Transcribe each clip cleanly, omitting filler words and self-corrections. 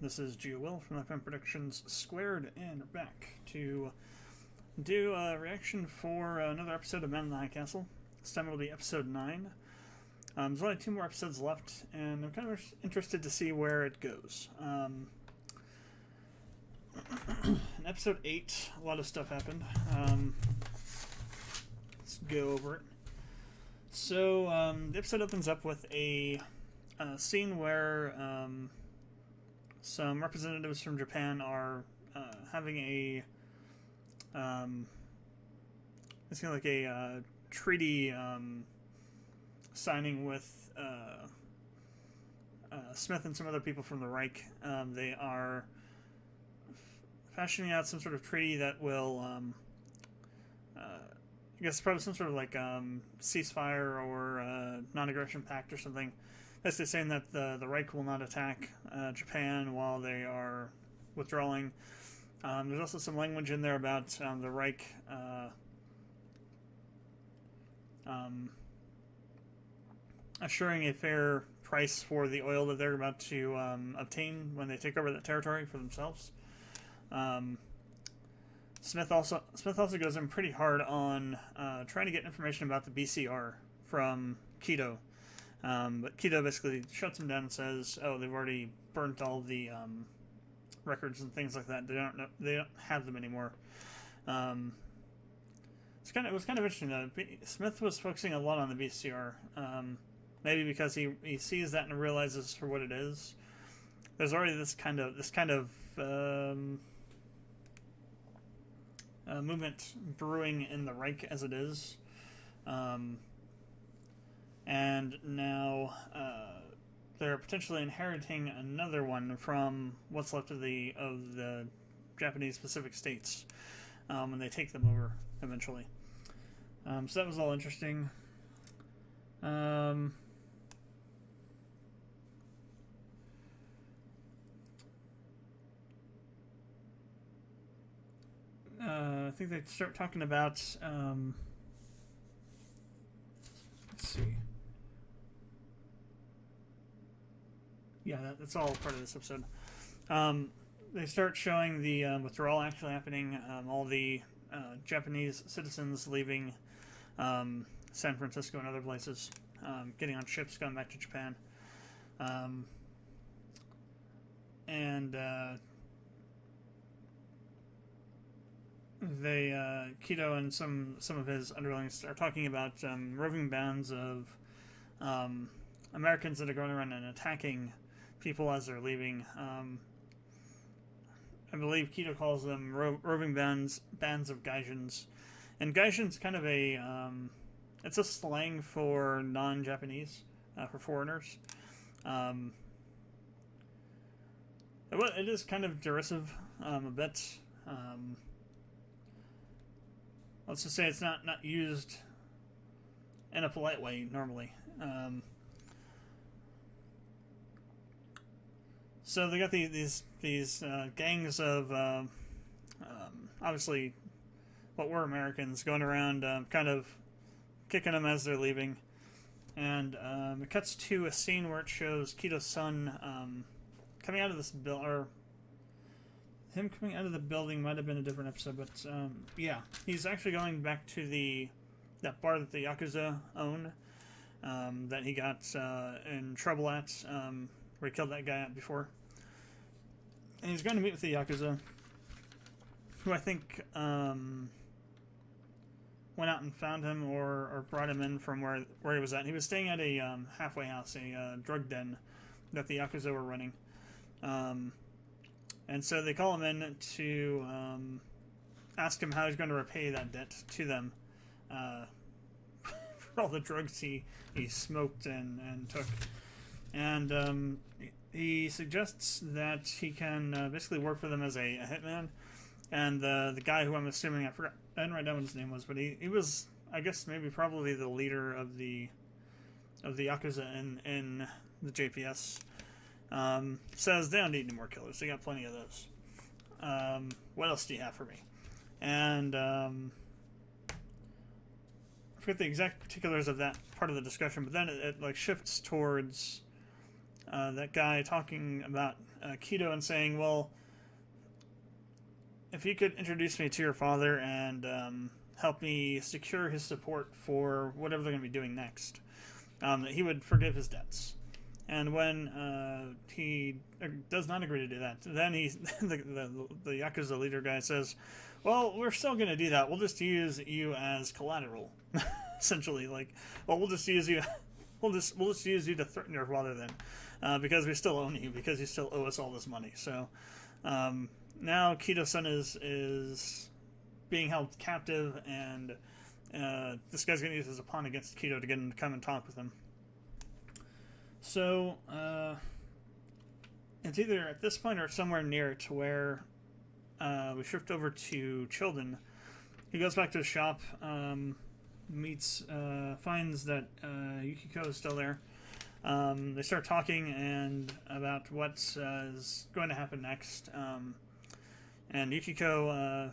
This is Will from Productions Squared, and we're back to do a reaction for another episode of Man in the High Castle. This time it'll be episode 9. There's only 2 more episodes left, and I'm kind of interested to see where it goes. In episode 8, a lot of stuff happened. Let's go over it. So, the episode opens up with a scene where some representatives from Japan are having a it's kind of like a treaty signing with Smith and some other people from the Reich. They are fashioning out some sort of treaty that will I guess probably some sort of like ceasefire or non-aggression pact or something. Basically saying that the Reich will not attack Japan while they are withdrawing. There's also some language in there about the Reich assuring a fair price for the oil that they're about to obtain when they take over that territory for themselves. Smith also goes in pretty hard on trying to get information about the BCR from Kido. But Kido basically shuts him down and says, "Oh, they've already burnt all the records and things like that. They don't have them anymore." It was kind of interesting. Smith was focusing a lot on the BCR, maybe because he sees that and realizes for what it is. There's already this kind of movement brewing in the Reich as it is. And now they're potentially inheriting another one from what's left of the Japanese Pacific states when they take them over eventually. So that was all interesting. I think they start talking about let's see. Yeah, that's all part of this episode. They start showing the withdrawal actually happening. All the Japanese citizens leaving San Francisco and other places, getting on ships, going back to Japan. Kido and some of his underlings are talking about roving bands of Americans that are going around and attacking people as they're leaving. I believe Kido calls them roving bands of Gaijins, and Gaijin's kind of it's a slang for non-Japanese, for foreigners. It is kind of derisive, a bit. Let's just say it's not used in a polite way normally. So they got these gangs of obviously what were Americans going around, kind of kicking them as they're leaving, and it cuts to a scene where it shows Kido's son coming out of this or him coming out of the building. Might have been a different episode, but yeah, he's actually going back to that bar that the Yakuza own, that he got in trouble at, where he killed that guy at before. And he's going to meet with the Yakuza, who I think went out and found him or brought him in from where he was at. He was staying at a halfway house, a drug den that the Yakuza were running. And so they call him in to ask him how he's going to repay that debt to them for all the drugs he smoked and took. And he suggests that he can basically work for them as a hitman. And the guy who I'm assuming, I didn't write down what his name was, but he was, I guess, maybe probably the leader of the Yakuza in the JPS. Says they don't need any more killers. They got plenty of those. What else do you have for me? And I forget the exact particulars of that part of the discussion, but then it like shifts towards that guy talking about Kido and saying, well, if you could introduce me to your father and help me secure his support for whatever they're going to be doing next, that he would forgive his debts. And when he does not agree to do that, then the Yakuza leader guy says, well, we're still going to do that. We'll just use you as collateral. Essentially, like, well, we'll just use you to threaten your father then, because we still own you, because you still owe us all this money. So now Kido-san is being held captive, and this guy's going to use his pawn against Kido to get him to come and talk with him. So it's either at this point or somewhere near to where we shift over to Childen. He goes back to his shop, finds that Yukiko is still there. They start talking and about what is going to happen next. And Yukiko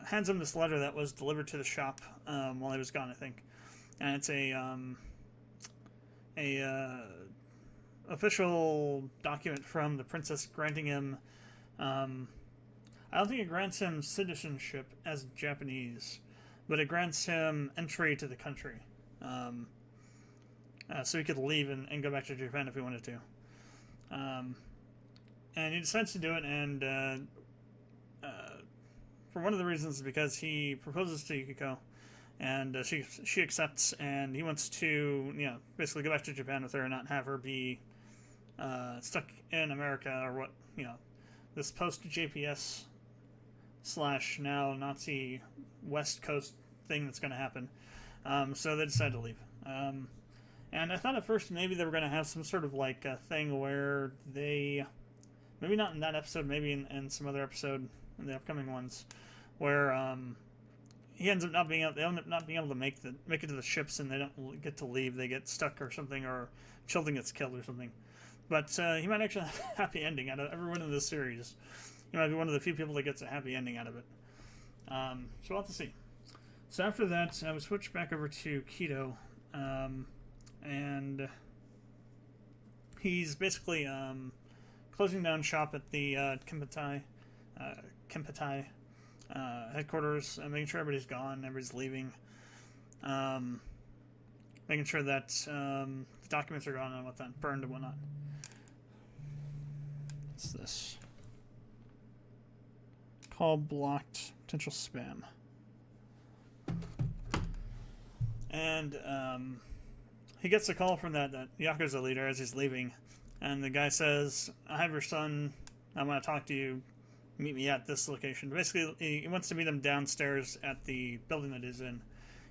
hands him this letter that was delivered to the shop while he was gone, I think. And it's a official document from the princess granting him. I don't think it grants him citizenship as Japanese, but it grants him entry to the country, so he could leave and go back to Japan if he wanted to. And he decides to do it, and for one of the reasons is because he proposes to Yukiko, and she accepts, and he wants to basically go back to Japan with her and not have her be stuck in America, or what this post JPS / now Nazi West Coast thing that's going to happen. So they decide to leave. And I thought at first maybe they were going to have some sort of like a thing where they, maybe not in that episode, maybe in some other episode in the upcoming ones, where he ends up not being able, they end up not being able to make it to the ships, and they don't get to leave. They get stuck or something, or Chilton gets killed or something. But he might actually have a happy ending out of everyone in this series. He might be one of the few people that gets a happy ending out of it. So we'll have to see. So after that, I would switch back over to Kido, and he's basically closing down shop at the Kempetai headquarters, making sure everybody's gone, everybody's leaving, making sure that the documents are gone and whatnot, burned and whatnot. What's this? Call blocked, potential spam. And he gets a call from that Yakuza leader as he's leaving, and the guy says, I have your son, I want to talk to you, meet me at this location. Basically, he wants to meet him downstairs at the building that he's in.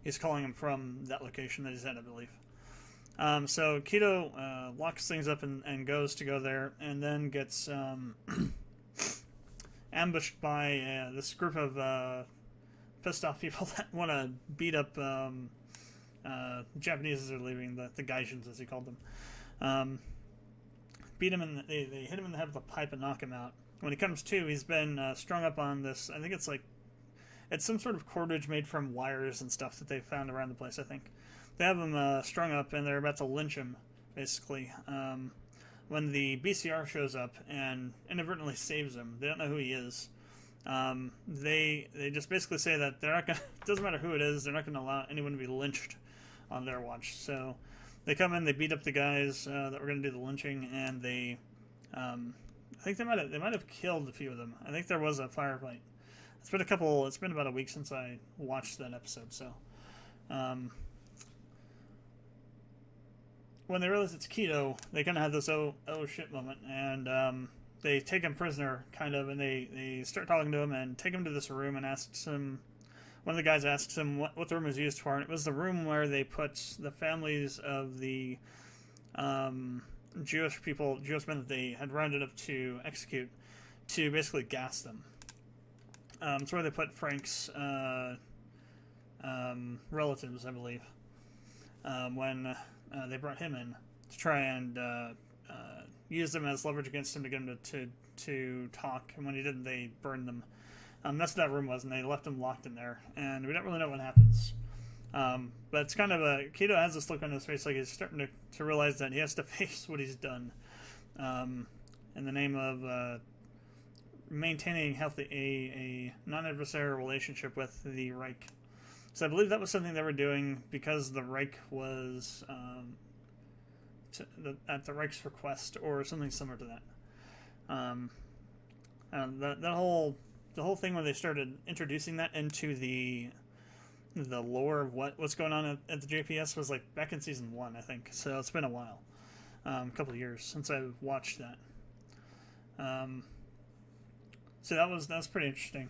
He's calling him from that location that he's at, I believe. So Kido locks things up and goes to go there, and then gets ambushed by this group of pissed off people that want to beat up Japanese as they're leaving, the Gaijins as he called them. Beat him, and they hit him in the head with a pipe and knock him out. When he comes to, he's been strung up on this, I think it's some sort of cordage made from wires and stuff that they found around the place, I think. They have him strung up, and they're about to lynch him, basically. When the BCR shows up and inadvertently saves him, they don't know who he is. They just basically say that they're not gonna, it doesn't matter who it is, they're not going to allow anyone to be lynched on their watch. So they come in, they beat up the guys that were going to do the lynching, and they, I think they might have killed a few of them. I think there was a firefight. It's been about a week since I watched that episode, so when they realize it's Kido, they kind of have this oh shit moment, and they take him prisoner, kind of, and they start talking to him and take him to this room and asks him, one of the guys asks him what the room was used for, and it was the room where they put the families of the Jewish men that they had rounded up to execute, to basically gas them. It's where they put Frank's relatives, I believe, when they brought him in to try and use them as leverage against him to get him to talk. And when he didn't, they burned them. That's what that room was, and they left him locked in there. And we don't really know what happens. But it's kind of Kido has this look on his face like he's starting to realize that he has to face what he's done. in the name of maintaining a non-adversarial relationship with the Reich. So I believe that was something they were doing because the Reich was at the Reich's request, or something similar to that. The whole thing when they started introducing that into the lore of what's going on at the JPS was like back in season 1, I think. So it's been a while, a couple of years since I've watched that. So that was pretty interesting.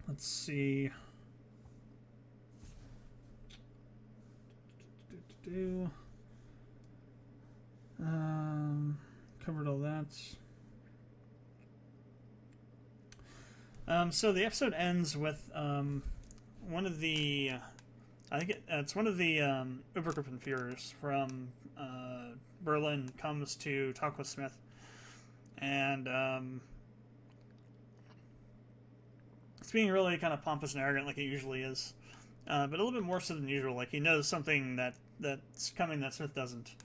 Let's see. Covered all that. So the episode ends with one of the, I think it's one of the Obergruppenführers from Berlin comes to talk with Smith, and it's being really kind of pompous and arrogant like it usually is, but a little bit more so than usual. Like he knows something that's coming that Smith doesn't,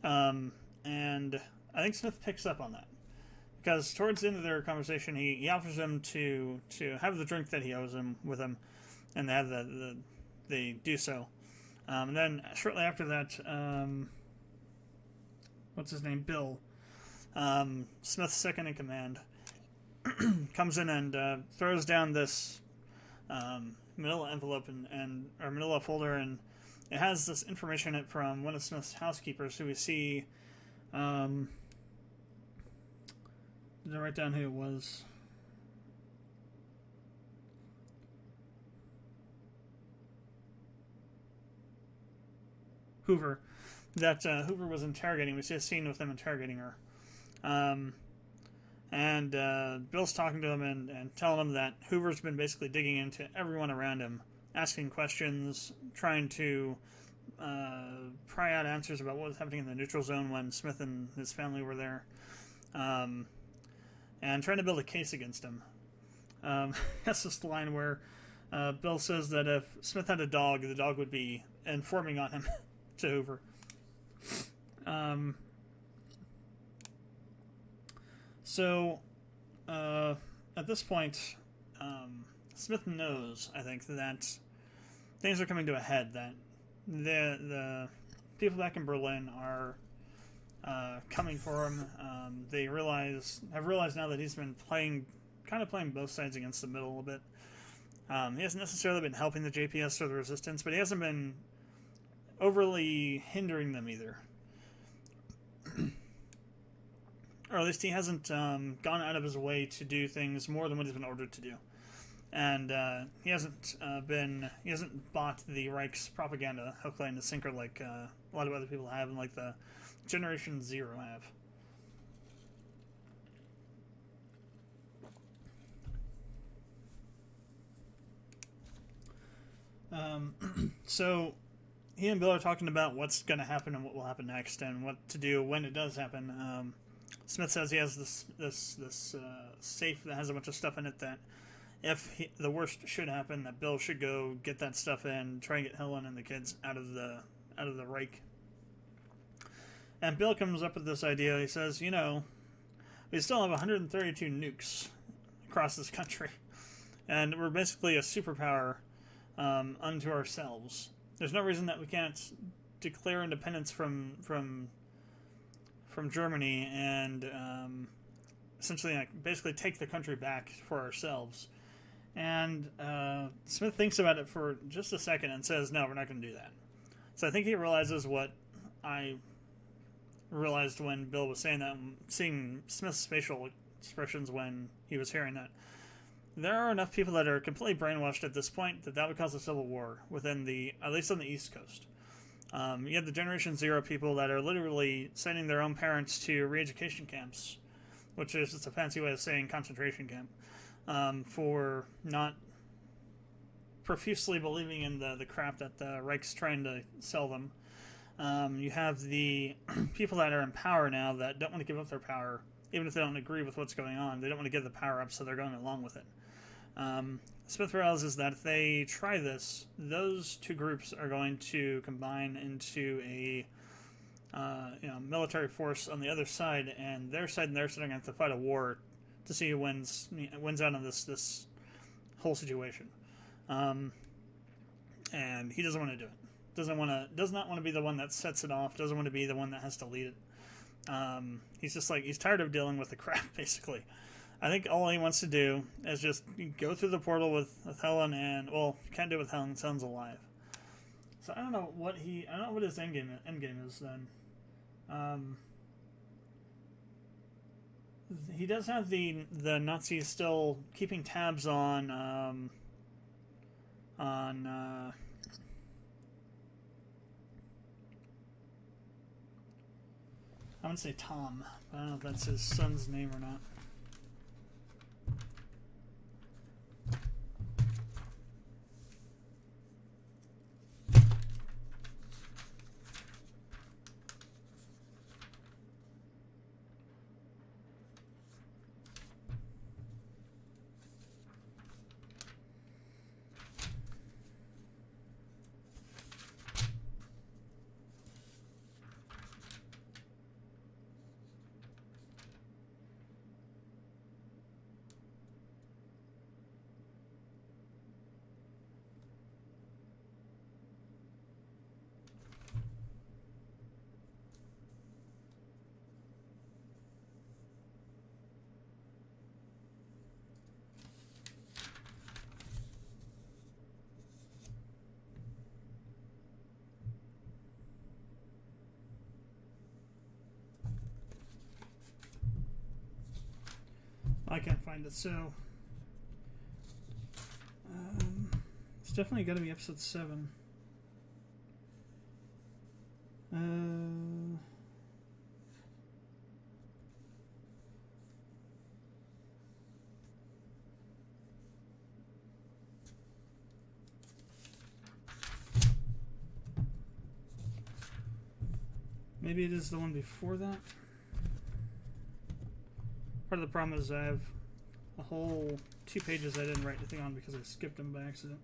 and I think Smith picks up on that. Because towards the end of their conversation, he offers him to have the drink that he owes him with him, and they do so. And then shortly after that, what's his name? Bill, Smith's second in command, comes in and throws down this manila envelope or manila folder, and it has this information in it from one of Smith's housekeepers, who we see. Did I write down who it was? Hoover. That Hoover was interrogating. We see a scene with them interrogating her. And Bill's talking to him and telling him that Hoover's been basically digging into everyone around him, asking questions, trying to pry out answers about what was happening in the neutral zone when Smith and his family were there. And trying to build a case against him. That's this line where Bill says that if Smith had a dog, the dog would be informing on him to Hoover. So at this point, Smith knows, I think, that things are coming to a head, that the people back in Berlin are coming for him. They have realized now that he's been playing both sides against the middle a bit. He hasn't necessarily been helping the JPS or the resistance, but he hasn't been overly hindering them either. Or at least he hasn't gone out of his way to do things more than what he's been ordered to do. And he hasn't bought the Reich's propaganda hook, line, and sinker like a lot of other people have, and like the Generation Zero have. So he and Bill are talking about what's going to happen and what will happen next, and what to do when it does happen. Smith says he has this safe that has a bunch of stuff in it that, if the worst should happen, that Bill should go get that stuff in, try and get Helen and the kids out of the Reich. And Bill comes up with this idea. He says, we still have 132 nukes across this country, and we're basically a superpower unto ourselves. There's no reason that we can't declare independence from Germany and essentially basically take the country back for ourselves. And Smith thinks about it for just a second and says, no, we're not going to do that. So I think he realizes what I realized when Bill was saying that, and seeing Smith's facial expressions when he was hearing that. There are enough people that are completely brainwashed at this point that would cause a civil war within at least on the East Coast. You have the Generation Zero people that are literally sending their own parents to re-education camps, which is just a fancy way of saying concentration camp, for not profusely believing in the crap that the Reich's trying to sell them. You have the people that are in power now that don't want to give up their power, even if they don't agree with what's going on. They don't want to give the power up, so they're going along with it. Smith realizes that if they try this, those two groups are going to combine into military force on the other side, and their side are going to have to fight a war to see who wins out of this whole situation. And he doesn't want to do it. Does not want to be the one that sets it off. Doesn't want to be the one that has to lead it. He's just like, he's tired of dealing with the crap, basically. I think all he wants to do is just go through the portal with Helen, and well, can't do it with Helen. Helen's alive. So I don't know what his end game is then. He does have the Nazis still keeping tabs on I wouldn't say Tom, but I don't know if that's his son's name or not. I can't find it, so it's definitely got to be episode 7. Maybe it is the one before that. Part of the problem is I have a whole 2 pages I didn't write anything on because I skipped them by accident.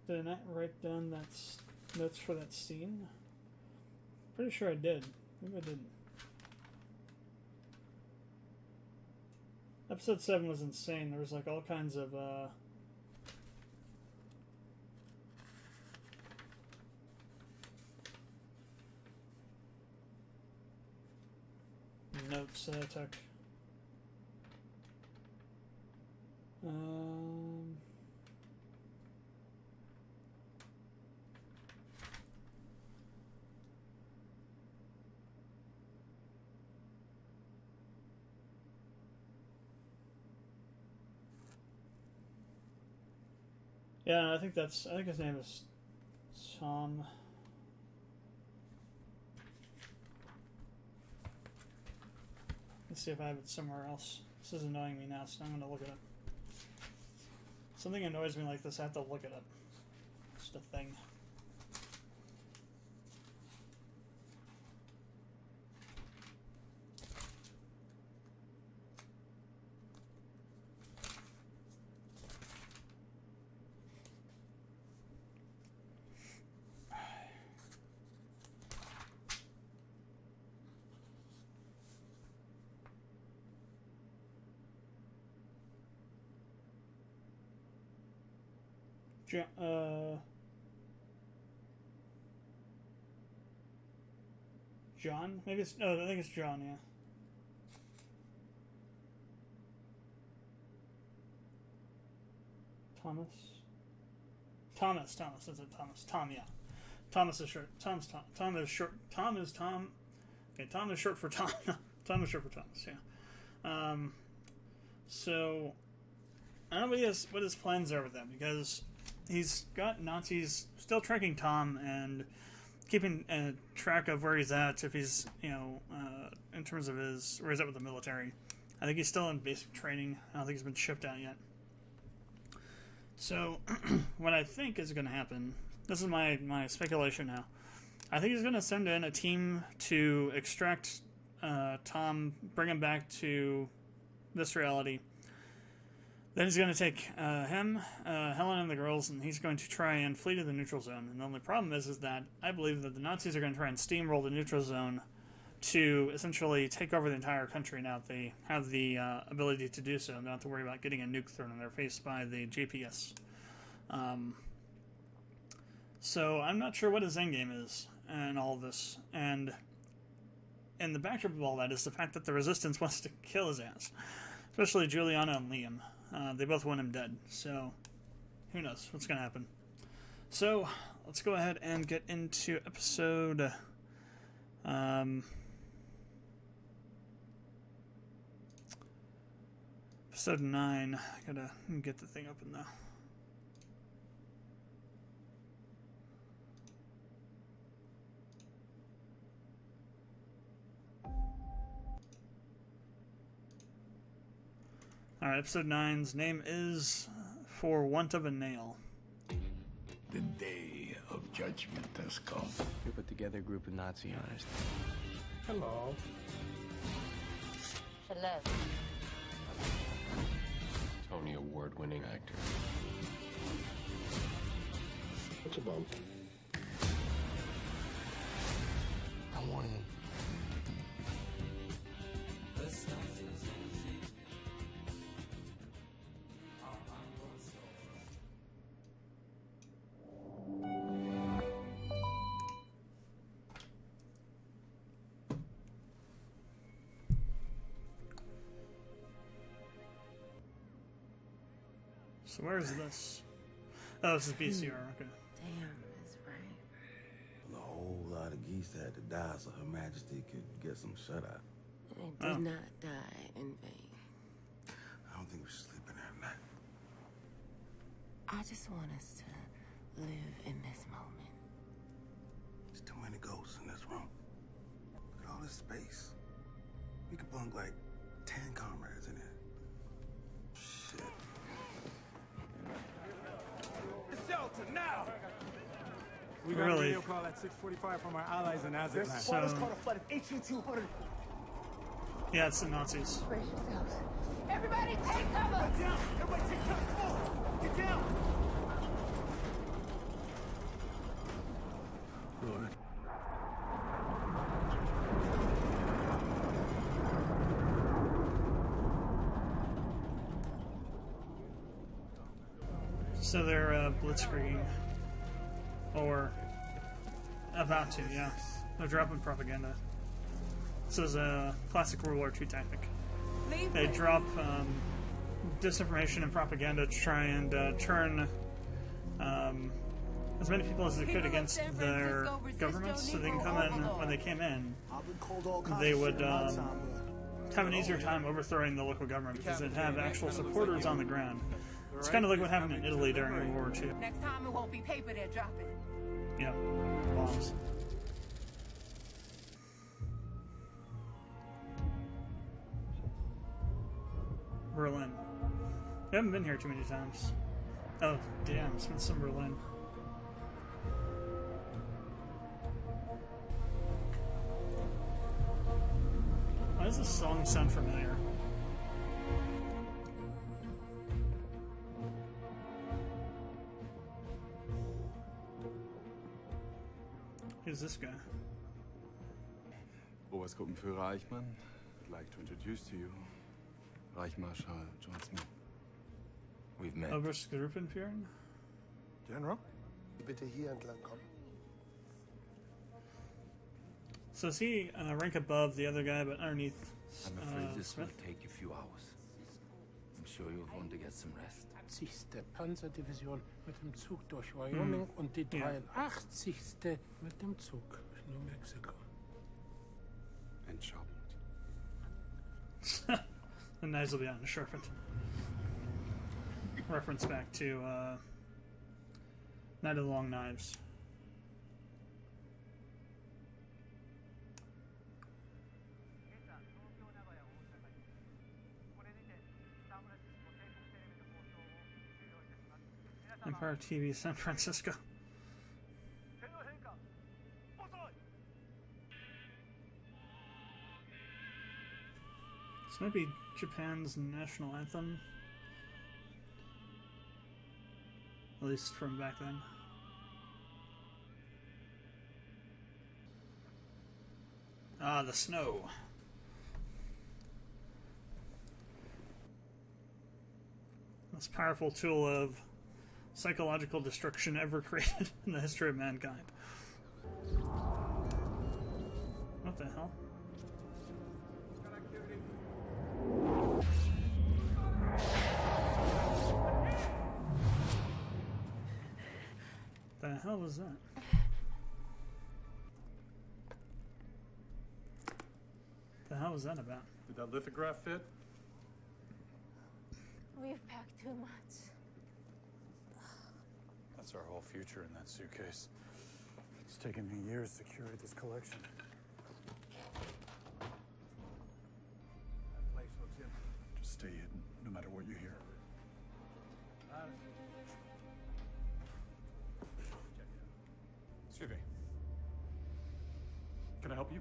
Did I not write down notes for that scene? Pretty sure I did. Maybe I didn't. Episode 7 was insane. There was like all kinds of notes that I took. Yeah, I think his name is Tom. Let's see if I have it somewhere else. This is annoying me now, so I'm going to look it up. Something annoys me like this, I have to look it up. It's just a thing. John. Maybe it's no. I think it's John. Yeah. Thomas. Is it Thomas? Tom. Yeah. Thomas is short. Tom is short. Tom is Tom. Okay. Tom is short for Tom. Tom is short for Thomas. Yeah. So I don't know what his plans are with that, because he's got Nazis still tracking Tom and keeping track of where he's at, if he's, in terms of where he's at with the military. I think he's still in basic training. I don't think he's been shipped out yet. So, what I think is going to happen, this is my speculation now, I think he's going to send in a team to extract Tom, bring him back to this reality. Then he's going to take him, Helen, and the girls, and he's going to try and flee to the neutral zone. And the only problem is that I believe that the Nazis are going to try and steamroll the neutral zone to essentially take over the entire country now that they have the ability to do so. They don't have to worry about getting a nuke thrown in their face by the GPS. So I'm not sure what his endgame is in all of this. And the backdrop of all that is the fact that the Resistance wants to kill his ass. Especially Juliana and Liam. They both want him dead, so who knows what's going to happen. So, let's go ahead and get into episode... episode 9. I gotta get the thing open, though. Alright, episode 9's name is For Want of a Nail. The day of judgment has come. We put together a group of Nazi hunters. Hello. Hello. Tony Award-winning actor. What's a bump? I won. So where is this? Oh, this is BCR, okay. Damn, that's right. A whole lot of geese had to die so Her Majesty could get some shut-eye. They did not die in vain. I don't think we should sleep in there tonight. I just want us to live in this moment. There's too many ghosts in this room. Look at all this space. We could bunk like 10 comrades in here. Shit. Shelter now! We got Really? a radio call at 6:45 from our allies in Aztlan. So, caught a flood of 18-200. yeah, it's the Nazis. Brace yourselves. Everybody take cover! Get down! Everybody take cover! Come on! Get down! Good. So they're blitzkrieging. Or about to, yeah. They're dropping propaganda. This is a classic World War II tactic. They drop disinformation and propaganda to try and turn as many people as they could against their governments, so they can come in. When they came in, they would have an easier time overthrowing the local government because they'd have actual supporters on the ground. It's kind of like what happened in Italy during World War II. Next time it won't be paper they're dropping. Yep, bombs. Berlin. We haven't been here too many times. Oh, damn, it's been some Berlin. Why does this song sound familiar? Who's this guy? Oberstgruppenführer Eichmann, I'd like to introduce to you Reichsmarschall John Smith. We've met. Oberstgruppenführer? General? Bitte hier entlang kommen. So is he rank above the other guy, but underneath I'm afraid this Smith? will take a few hours. I'm sure you'll want to get some rest. 80. Panzerdivision mit dem Zug durch Wyoming und die 83. mit dem Zug durch New Mexico. Entschärft. The knives will be unsharpened. Reference back to Night of the Long Knives. Empire TV, San Francisco. This might be Japan's national anthem. At least from back then. Ah, the snow. Most powerful tool of psychological destruction ever created in the history of mankind. What the hell? The hell was that? The hell was that about? Did that lithograph fit? We've packed too much. That's our whole future in that suitcase. It's taken me years to curate this collection. That place looks empty. Just stay hidden, no matter what you hear. Excuse me. Can I help you?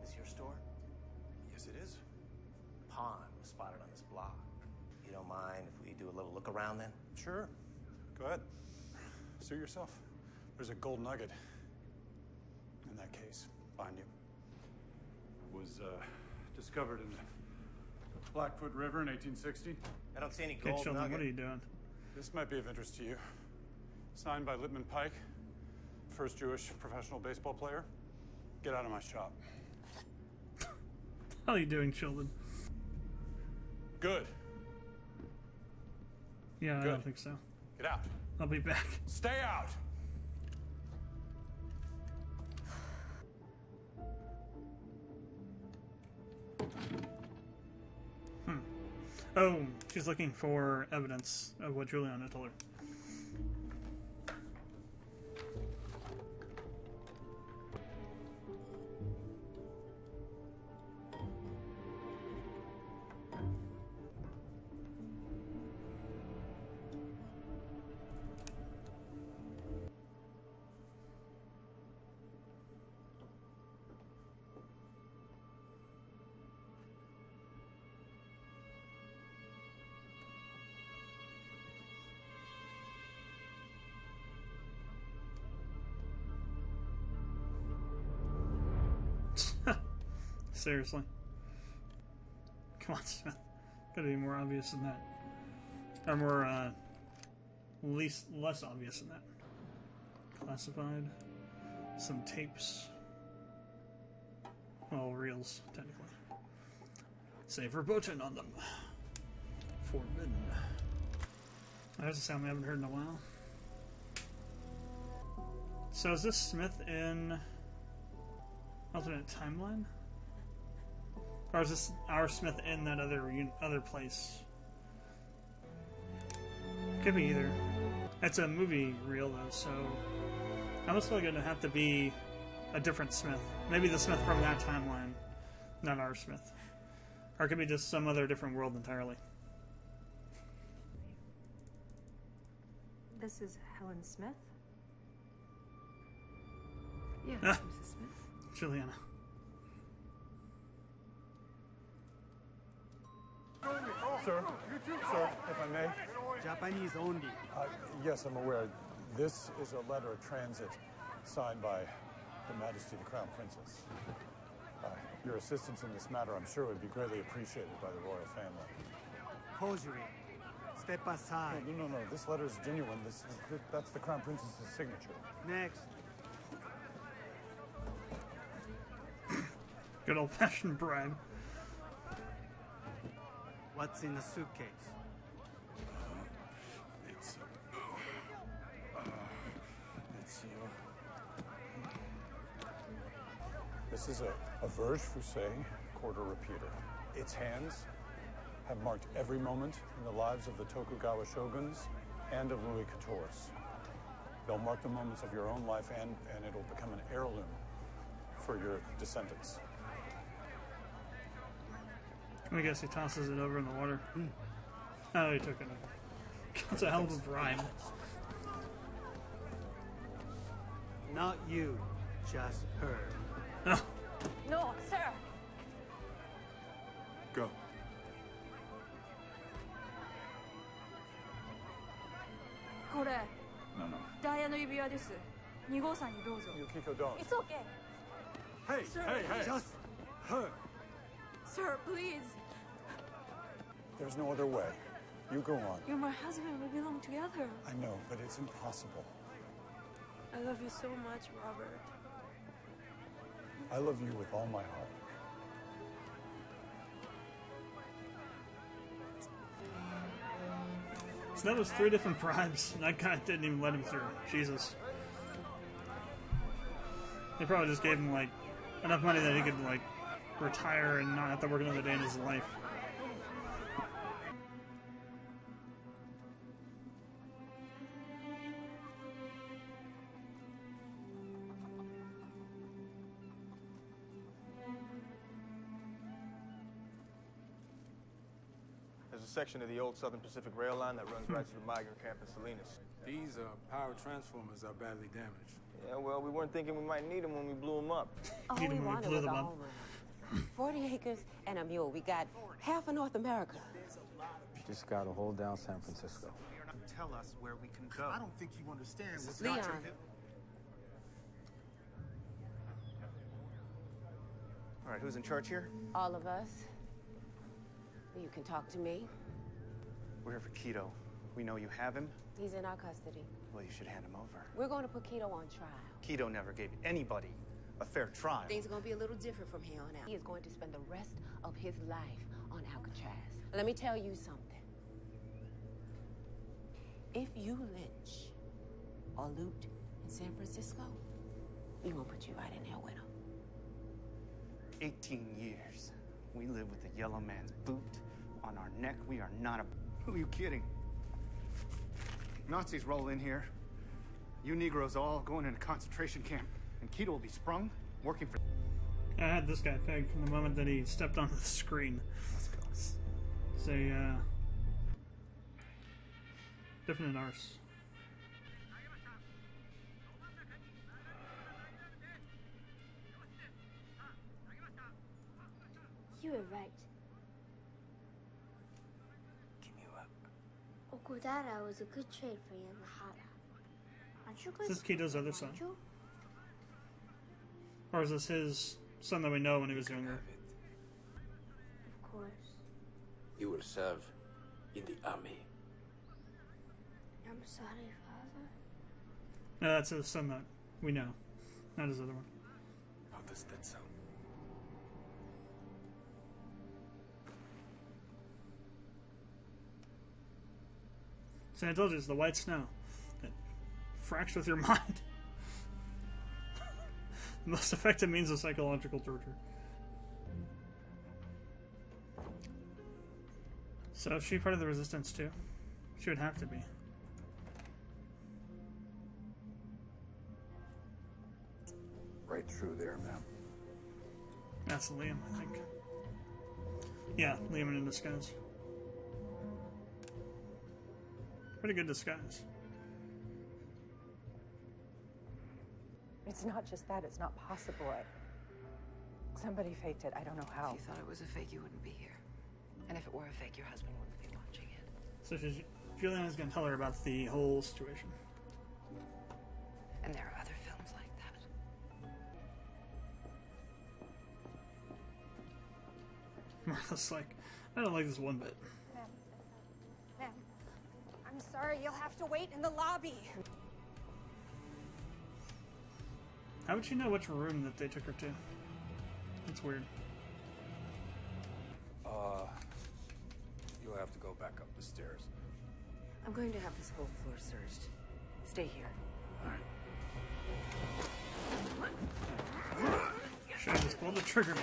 Is your store? Yes, it is. Pawn was spotted on this block. You don't mind if we do a little look around then? Sure. Go ahead. Suit yourself. There's a gold nugget in that case behind you. Was discovered in the Blackfoot River in 1860. I don't see any Okay, gold Sheldon, nugget. what are you doing? This might be of interest to you. Signed by Lippman Pike, first Jewish professional baseball player. Get out of my shop. How are you doing, Sheldon? Good. Yeah, I Good. don't think so. Get out. I'll be back. Stay out. Oh, she's looking for evidence of what Juliana told her. Seriously. Come on, Smith. Gotta be more obvious than that. Or more, less obvious than that. Classified. Some tapes. Well, reels, technically. Say verboten on them. Forbidden. There's a sound we haven't heard in a while. So is this Smith in alternate timeline? Or is this our Smith in that other place? Could be either. It's a movie reel though, so I almost feel like it'd have to be a different Smith. Maybe the Smith from that timeline, not our Smith. Or it could be just some other different world entirely. This is Helen Smith? Yes, Ah. Mrs. Smith. Juliana. Sir, if I may. Japanese only. Yes, I'm aware. This is a letter of transit signed by Her Majesty the Crown Princess. Your assistance in this matter, I'm sure, would be greatly appreciated by the royal family. Forgery. Step aside. No. This letter is genuine. That's the Crown Princess's signature. Next. Good old-fashioned bribe. What's in the suitcase? This is a Verge Fusée quarter repeater. Its hands have marked every moment in the lives of the Tokugawa shoguns and of Louis XIV's. They'll mark the moments of your own life, and it'll become an heirloom for your descendants. I guess he tosses it over in the water. Oh, he took it. That's a hell of a bribe. Not you, just her. Oh. No, sir. Go. No, no. ダイヤの指輪です。2号さんにどうぞ。Yukiko, don't. It's okay. Hey, Sir, hey! Just her. Sir, please. There's no other way. You go on. You're my husband. We belong together. I know, but it's impossible. I love you so much, Robert. I love you with all my heart. So that was 3 different bribes. That guy didn't even let him through. Jesus. They probably just gave him, like, enough money that he could, like, retire and not have to work another day in his life. There's a section of the old Southern Pacific Rail line that runs right to the migrant camp in Salinas. These power transformers are badly damaged. Yeah, well, we weren't thinking we might need them when we blew them up. All we wanted was a homeland. 40 acres and a mule. We got half of North America. Just gotta hold down San Francisco. Tell us where we can go. I don't think you understand what's Leon. All right, who's in charge here? All of us. You can talk to me. We're here for Keto. We know you have him. He's in our custody. Well, you should hand him over. We're going to put Keto on trial. Keto never gave anybody a fair trial. Things are going to be a little different from here on out. He is going to spend the rest of his life on Alcatraz. Let me tell you something. If you lynch or loot in San Francisco, we're going to put you right in there with him. 18 years. We live with the yellow man's boot on our neck. We are not a... Who are you kidding? Nazis roll in here. You Negroes all going in a concentration camp. And Keto will be sprung, working for... I had this guy pegged from the moment that he stepped onto the screen. Let's go. It's a, definite arse. You were right. Okudara was a good trade for Yamahara. Aren't you Is this Keto's other son? aren't you? Or is this his son that we know when he was younger? Of course. You will serve in the army. I'm sorry, Father. No, that's his son that we know, not his other one. How does that sound? See, I told you, it's the white snow. It fracks with your mind. The most effective means of psychological torture. So is she part of the resistance too? She would have to be. Right through there, ma'am. That's Liam, I think. Yeah, Liam in disguise. Pretty good disguise. It's not just that, it's not possible. Somebody faked it, I don't know how. If you thought it was a fake, you wouldn't be here. And if it were a fake, your husband wouldn't be watching it. So Juliana's gonna tell her about the whole situation. And there are other films like that. Martha's like, I don't like this one bit. Ma'am, I'm sorry, you'll have to wait in the lobby. How would she know which room that they took her to? That's weird. You'll have to go back up the stairs. I'm going to have this whole floor searched. Stay here. Should I just pull the trigger now?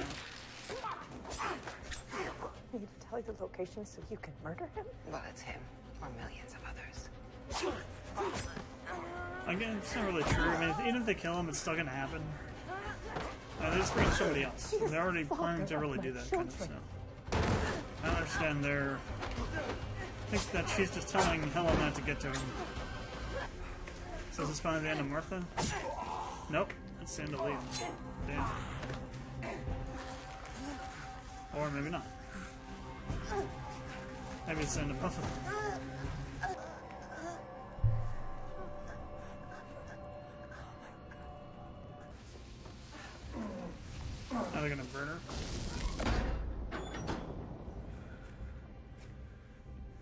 I need to tell you the location so you can murder him? Well, it's him, or millions of others. Again, it's not really true. I mean, even if they kill him, it's still gonna happen. They just bring somebody else. They're already planning to really do that kind of stuff. I understand they're... I think that she's just telling Helen not to get to him. So is this finally the end of Martha? Nope. It's the end of Liam. Damn. Or maybe not. Maybe it's the end of Puffin. Now they're gonna burn her.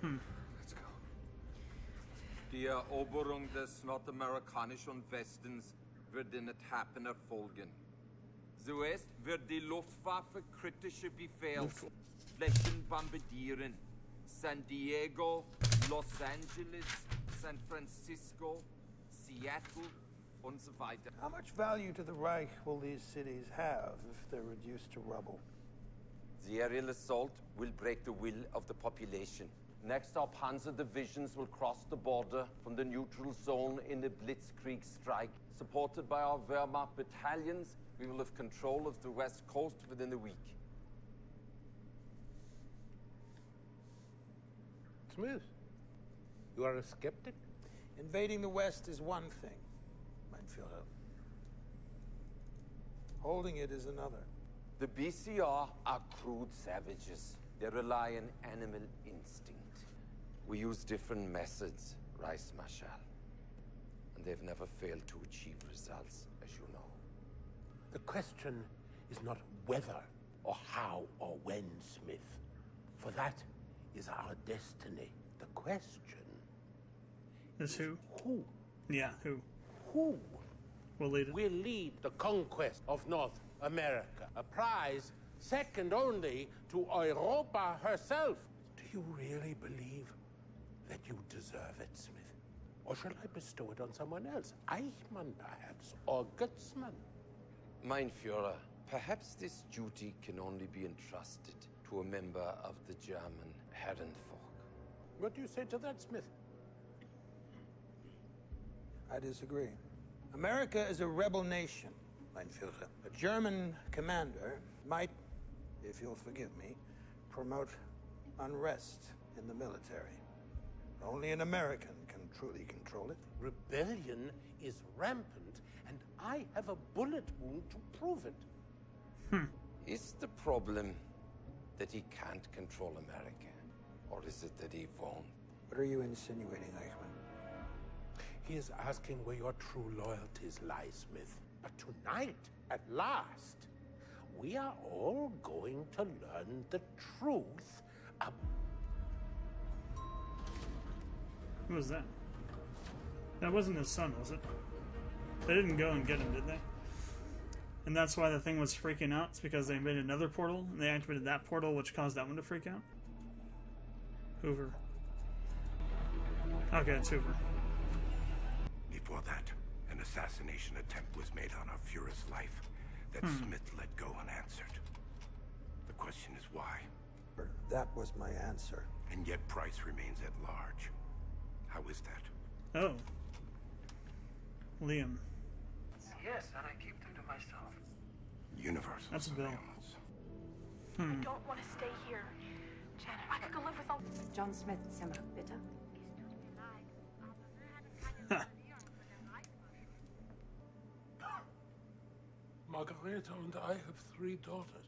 Let's go. Die Eroberung des nordamerikanischen Westens wird in Etappen erfolgen. Zuerst wird die Luftwaffe kritische Befehlsflächen bombardieren. San Diego, Los Angeles, San Francisco, Seattle, und so weiter. How much value to the Reich will these cities have if they're reduced to rubble? The aerial assault will break the will of the population. Next, our panzer divisions will cross the border from the neutral zone in a blitzkrieg strike. Supported by our Wehrmacht battalions, we will have control of the west coast within a week. Smith, you are a skeptic? Invading the West is one thing, Meinführer. Holding it is another. The BCR are crude savages. They rely on animal instinct. We use different methods, Reichsmarschall. And they've never failed to achieve results, as you know. The question is not whether or how or when, Smith. For that is our destiny. The question is who? Who? Yeah, who? Who will lead it? Will lead the conquest of North America, a prize second only to Europa herself. Do you really believe that you deserve it, Smith? Or shall I bestow it on someone else? Eichmann, perhaps, or Gutzmann? Mein Führer, perhaps this duty can only be entrusted to a member of the German Herrenvolk. What do you say to that, Smith? I disagree. America is a rebel nation, Meinführer. A German commander might, if you'll forgive me, promote unrest in the military. Only an American can truly control it. Rebellion is rampant, and I have a bullet wound to prove it. Is the problem that he can't control America? Or is it that he won't? What are you insinuating, Eichmann? He is asking where your true loyalties lie, Smith. But tonight, at last, we are all going to learn the truth about... Who was that? That wasn't his son, was it? They didn't go and get him, did they? And that's why the thing was freaking out. It's because they made another portal, and they activated that portal, which caused that one to freak out. Hoover. Okay, it's Hoover. Before that, an assassination attempt was made on our Führer's life that Smith let go unanswered. The question is why? That was my answer. And yet Price remains at large. How is that? Oh. Liam. Yes, and I keep them to myself. Universal. That's Bill. I don't want to stay here. Janet, I could go live with all... John Smith, Simmer, bitte. Margareta and I have 3 daughters.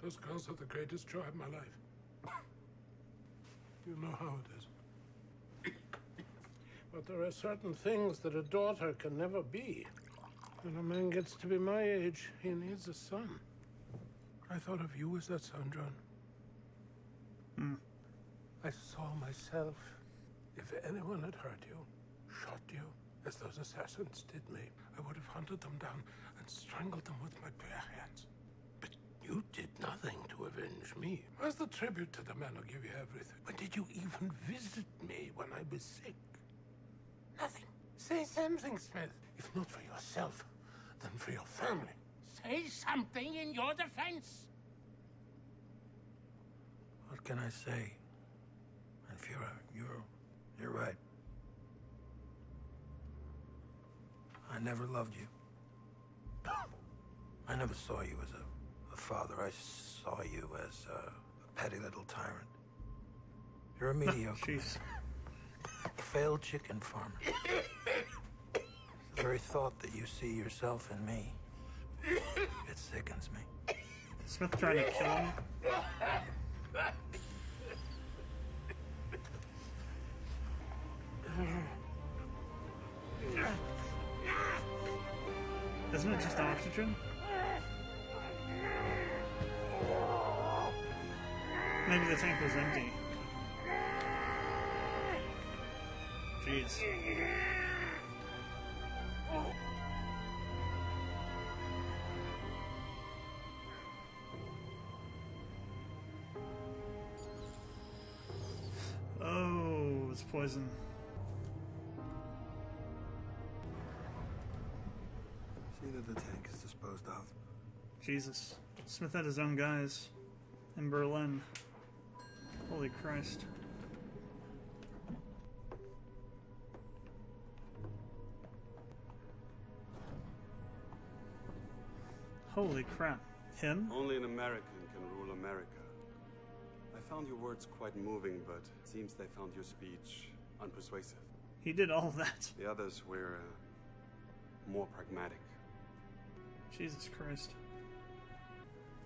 Those girls are the greatest joy of my life. You know how it is. But there are certain things that a daughter can never be. When a man gets to be my age, he needs a son. I thought of you as that son, John. I saw myself. If anyone had hurt you, shot you, as those assassins did me, I would have hunted them down and strangled them with my bare hands. But You did nothing to avenge me. As the tribute to the man who gave you everything. When did you even visit me when I was sick? Nothing. Say something, Smith. If not for yourself, then for your family. Say something in your defense. What can I say? Führer, you're right. I never loved you. I never saw you as a father. I saw you as a petty little tyrant. You're a mediocre man. Failed chicken farmer. The very thought that you see yourself in me, it sickens me. Smith trying to kill him? Isn't it just oxygen? Maybe the tank was empty. Jeez. Oh, it's poison. See that the tank is disposed of. Jesus. Smith had his own guys in Berlin. Holy Christ. Holy crap. Him? Only an American can rule America. I found your words quite moving, but it seems they found your speech unpersuasive. He did all of that. The others were more pragmatic. Jesus Christ.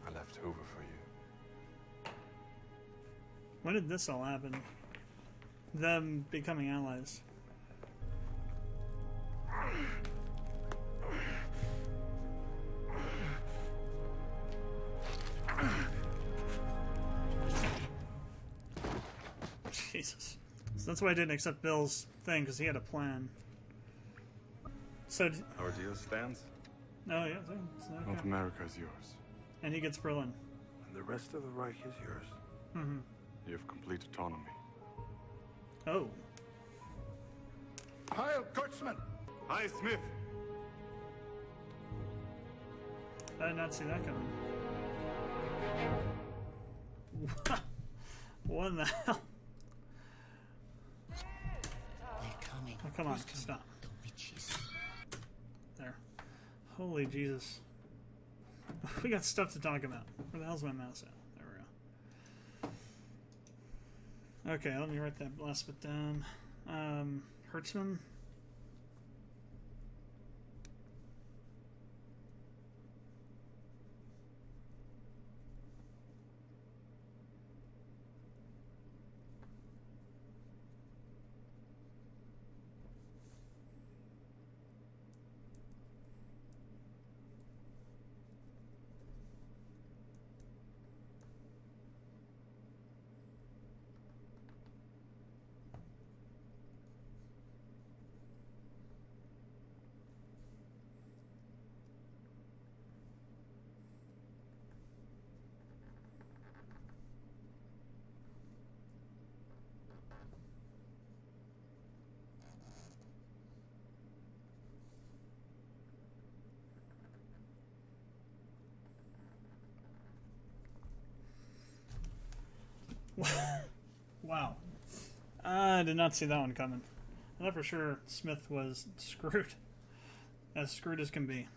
I left Hoover for you. When did this all happen? Them becoming allies. Jesus. So that's why I didn't accept Bill's thing, because he had a plan. So... Our deal stands? No, yeah, it's okay. North America is yours. And he gets Berlin. And the rest of the Reich is yours. Mm-hmm. You have complete autonomy. Oh. Heil Kurtzman! Hi, Smith! I did not see that coming. What in the hell? Oh, come on, stop. There. Holy Jesus. We got stuff to talk about. Where the hell's my mouse at? There we go. Okay, let me write that last bit down. Hertzman. Wow. I did not see that one coming. I thought for sure Smith was screwed. As screwed as can be.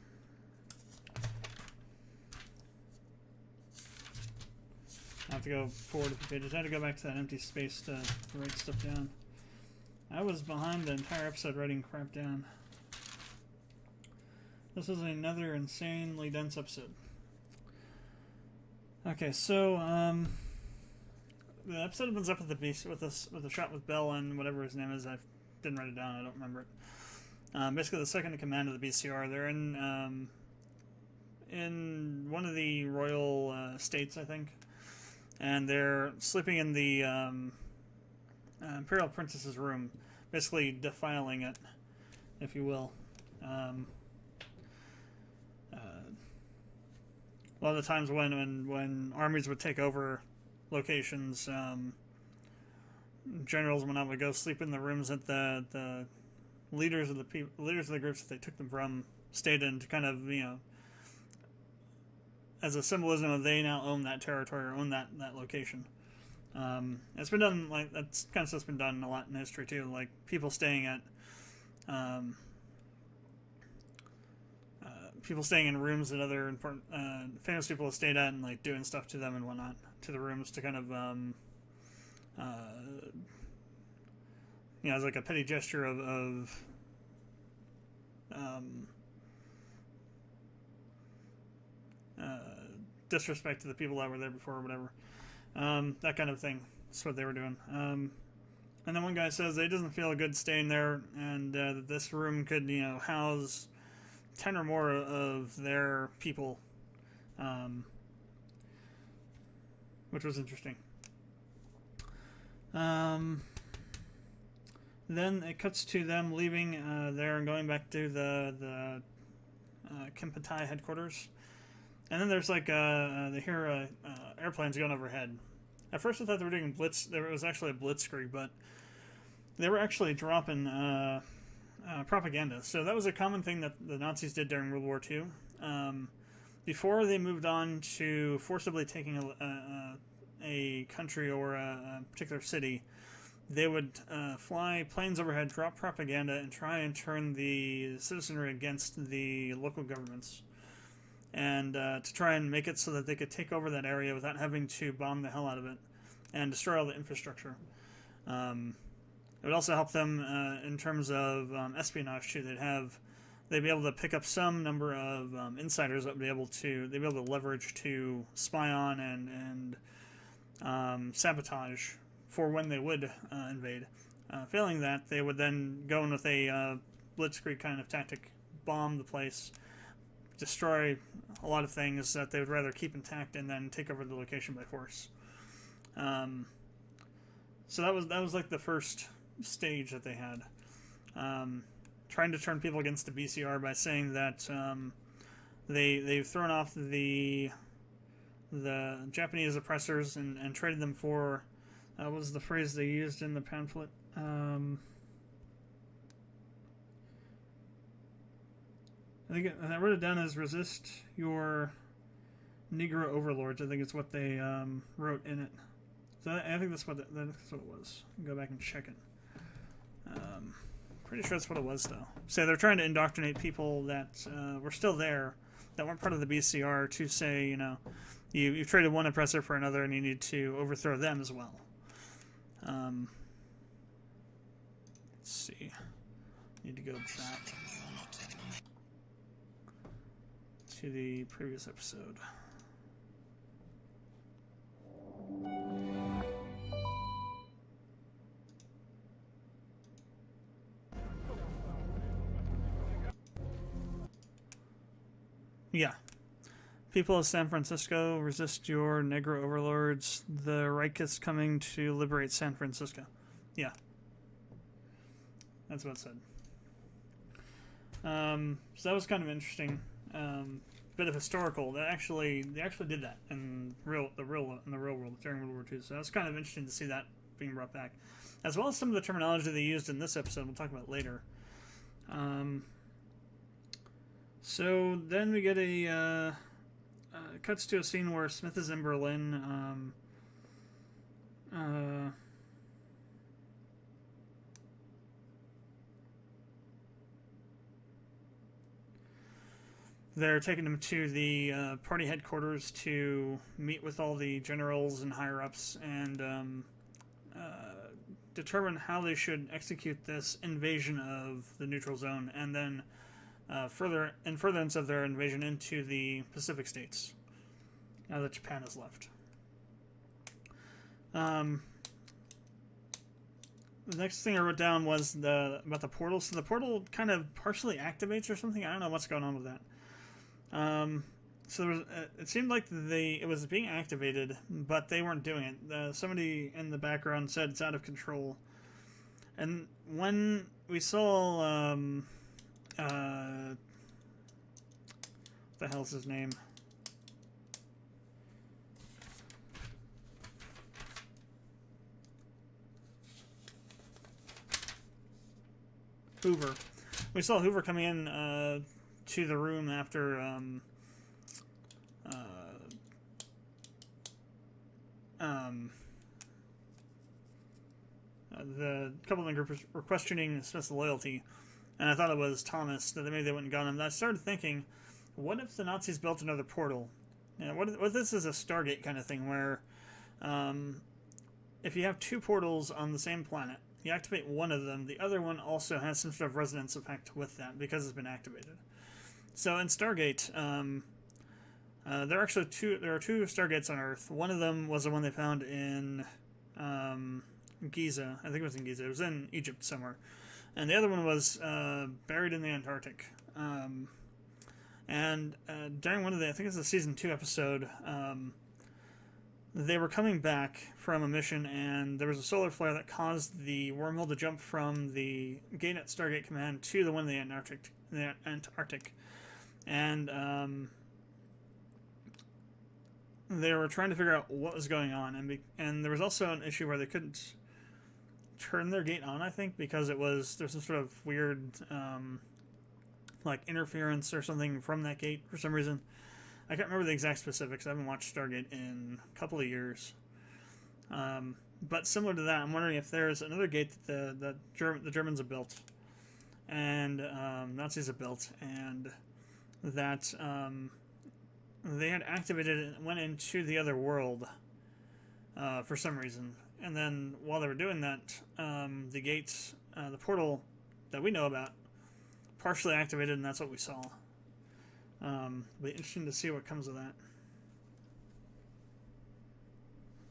I have to go forward a few pages. I had to go back to that empty space to write stuff down. I was behind the entire episode writing crap down. This was another insanely dense episode. Okay, so the episode opens up with the beast with a shot with Bell and whatever his name is. I didn't write it down. I don't remember it. Basically, the second in command of the BCR. They're in one of the royal states, I think, and they're sleeping in the Imperial Princess's room, basically defiling it, if you will. a lot of the times when armies would take over locations, generals and whatnot would go sleep in the rooms that the leaders of the groups that they took them from stayed in, to kind of, you know, as a symbolism of they now own that territory or own that location. It's been done, like, that's kind of stuff's been done a lot in history too, like people staying at people staying in rooms that other important famous people have stayed at, and like doing stuff to them and whatnot to the rooms to kind of you know, as like a petty gesture of disrespect to the people that were there before or whatever. That kind of thing. That's what they were doing. And then one guy says that he doesn't feel good staying there, and that this room could, you know, house 10 or more of their people, which was interesting. Then it cuts to them leaving there and going back to the Kempetai headquarters. And then there's like they hear airplanes going overhead. At first I thought they were doing blitz. There was actually a blitzkrieg, but they were actually dropping propaganda. So that was a common thing that the Nazis did during World War II. Before they moved on to forcibly taking a country or a particular city, they would fly planes overhead, drop propaganda, and try and turn the citizenry against the local governments, and to try and make it so that they could take over that area without having to bomb the hell out of it and destroy all the infrastructure. It would also help them in terms of espionage too. They'd be able to pick up some number of insiders that would be able to leverage to spy on and sabotage for when they would invade. Failing that, they would then go in with a blitzkrieg kind of tactic, bomb the place, destroy a lot of things that they would rather keep intact, and then take over the location by force. So that was like the first stage that they had, trying to turn people against the BCR by saying that they've thrown off the Japanese oppressors and traded them for what was the phrase they used in the pamphlet? I think I wrote it down as resist your Negro overlords. I think it's what they wrote in it. So I think that's what it was. Go back and check it. Pretty sure that's what it was, though. So they're trying to indoctrinate people that were still there, that weren't part of the BCR, to say, you know, you've traded one oppressor for another, and you need to overthrow them as well. Let's see. Need to go back to the previous episode. Yeah. People of San Francisco, resist your Negro overlords. The Reich is coming to liberate San Francisco. Yeah. That's what it said. So that was kind of interesting. Bit of historical. They actually did that in the real world during World War II. So that's kind of interesting to see that being brought back, as well as some of the terminology they used in this episode. We'll talk about it later. So then we get a cuts to a scene where Smith is in Berlin. They're taking him to the party headquarters to meet with all the generals and higher-ups and determine how they should execute this invasion of the neutral zone, and then furtherance of their invasion into the Pacific states, now that Japan has left. The next thing I wrote down was about the portal. So the portal kind of partially activates or something. I don't know what's going on with that. So there was, it seemed like it was being activated, but they weren't doing it. Somebody in the background said it's out of control. And when we saw, what the hell's his name? Hoover. We saw Hoover coming in to the room after the couple of the group were questioning Smith's loyalty, and I thought it was Thomas, that maybe they wouldn't got him. And I started thinking, what if the Nazis built another portal? What if this is a Stargate kind of thing, where if you have two portals on the same planet, you activate one of them, the other one also has some sort of resonance effect with that because it's been activated. So in Stargate, there are actually two Stargates on Earth. One of them was the one they found in Giza. I think it was in Giza. It was in Egypt somewhere. And the other one was buried in the Antarctic. And during one of the, I think it was the season 2 episode, they were coming back from a mission, and there was a solar flare that caused the wormhole to jump from the gate at Stargate Command to the one in the Antarctic. And they were trying to figure out what was going on, and there was also an issue where they couldn't turn their gate on, I think, because there's some sort of weird like interference or something from that gate for some reason. I can't remember the exact specifics. I haven't watched Stargate in a couple of years. But similar to that, I'm wondering if there's another gate that the Germans have built, and Nazis have built, and that they had activated it and went into the other world for some reason. And then while they were doing that, the gates, the portal that we know about, partially activated, and that's what we saw. It'll be interesting to see what comes of that.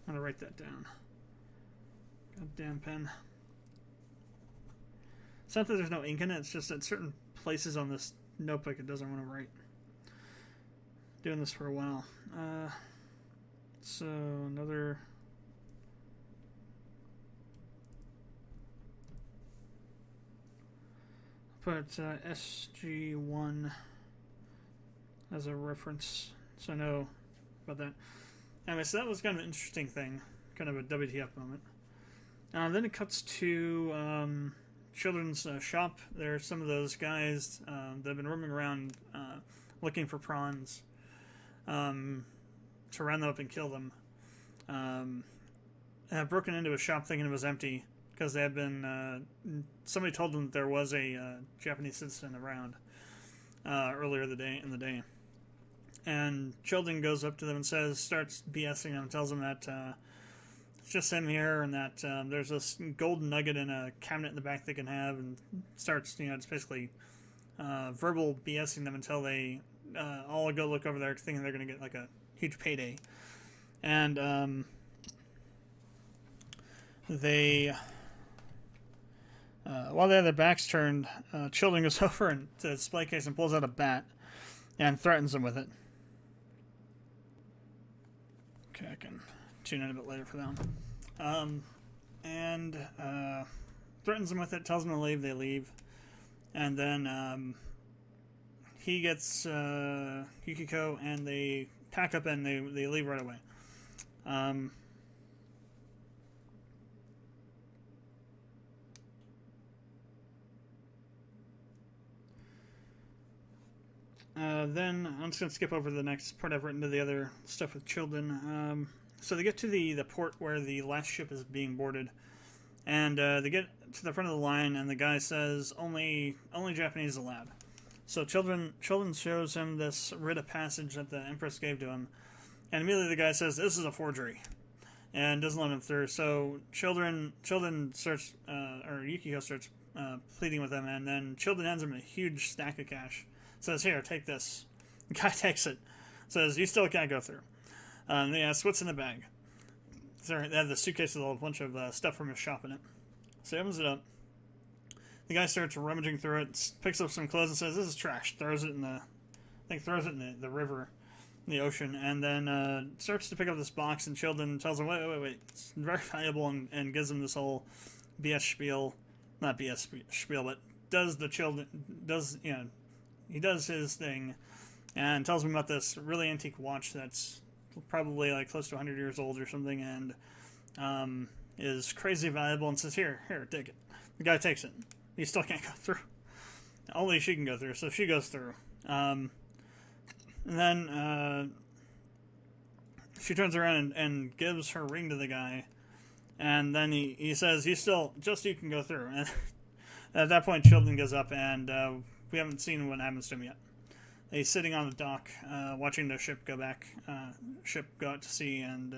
I'm gonna write that down. Goddamn pen. It's not that there's no ink in it, it's just at certain places on this notebook it doesn't want to write. Doing this for a while. So another... Put SG1 as a reference, so I know about that. Anyway, so that was kind of an interesting thing, kind of a WTF moment. Then it cuts to children's shop. There's some of those guys that have been roaming around looking for prawns to round them up and kill them. Have broken into a shop thinking it was empty because they had been... somebody told them that there was a Japanese citizen around earlier in the day. And Chilton goes up to them and starts BSing them, tells them that it's just him here, and that there's this golden nugget in a cabinet in the back they can have, and starts, just basically verbal BSing them until they all go look over there thinking they're going to get like a huge payday. And they... while they have their backs turned, Chilton goes over to the display case and pulls out a bat and threatens them with it. Okay, I can tune in a bit later for that one. And threatens them with it, tells them to leave, they leave. And then he gets Yukiko, and they pack up and they leave right away. Then I'm just going to skip over the next part I've written to the other stuff with Chilton. So they get to the port where the last ship is being boarded, and they get to the front of the line, and the guy says only Japanese allowed. So Chilton shows him this writ of passage that the Empress gave to him, and immediately the guy says this is a forgery, and doesn't let him through. So Chilton starts, or Yukiko starts pleading with him, and then Chilton hands him a huge stack of cash. Says, here, take this. The guy takes it. Says, you still can't go through. They ask, what's in the bag? They have the suitcase with a bunch of stuff from his shop in it. So he opens it up. The guy starts rummaging through it, picks up some clothes and says, this is trash. Throws it in the river, in the ocean, and then starts to pick up this box, and Chilton tells him, wait. It's very valuable, and gives him this whole BS spiel. Not BS spiel, but he does his thing and tells him about this really antique watch that's probably like close to 100 years old or something, and is crazy valuable, and says, here, take it. The guy takes it. you still can't go through. Only she can go through, so she goes through. And then she turns around and gives her ring to the guy, and then he says, "You still, just you can go through." And at that point, Chilton goes up, and we haven't seen what happens to him yet. He's sitting on the dock, watching the ship go out to sea, and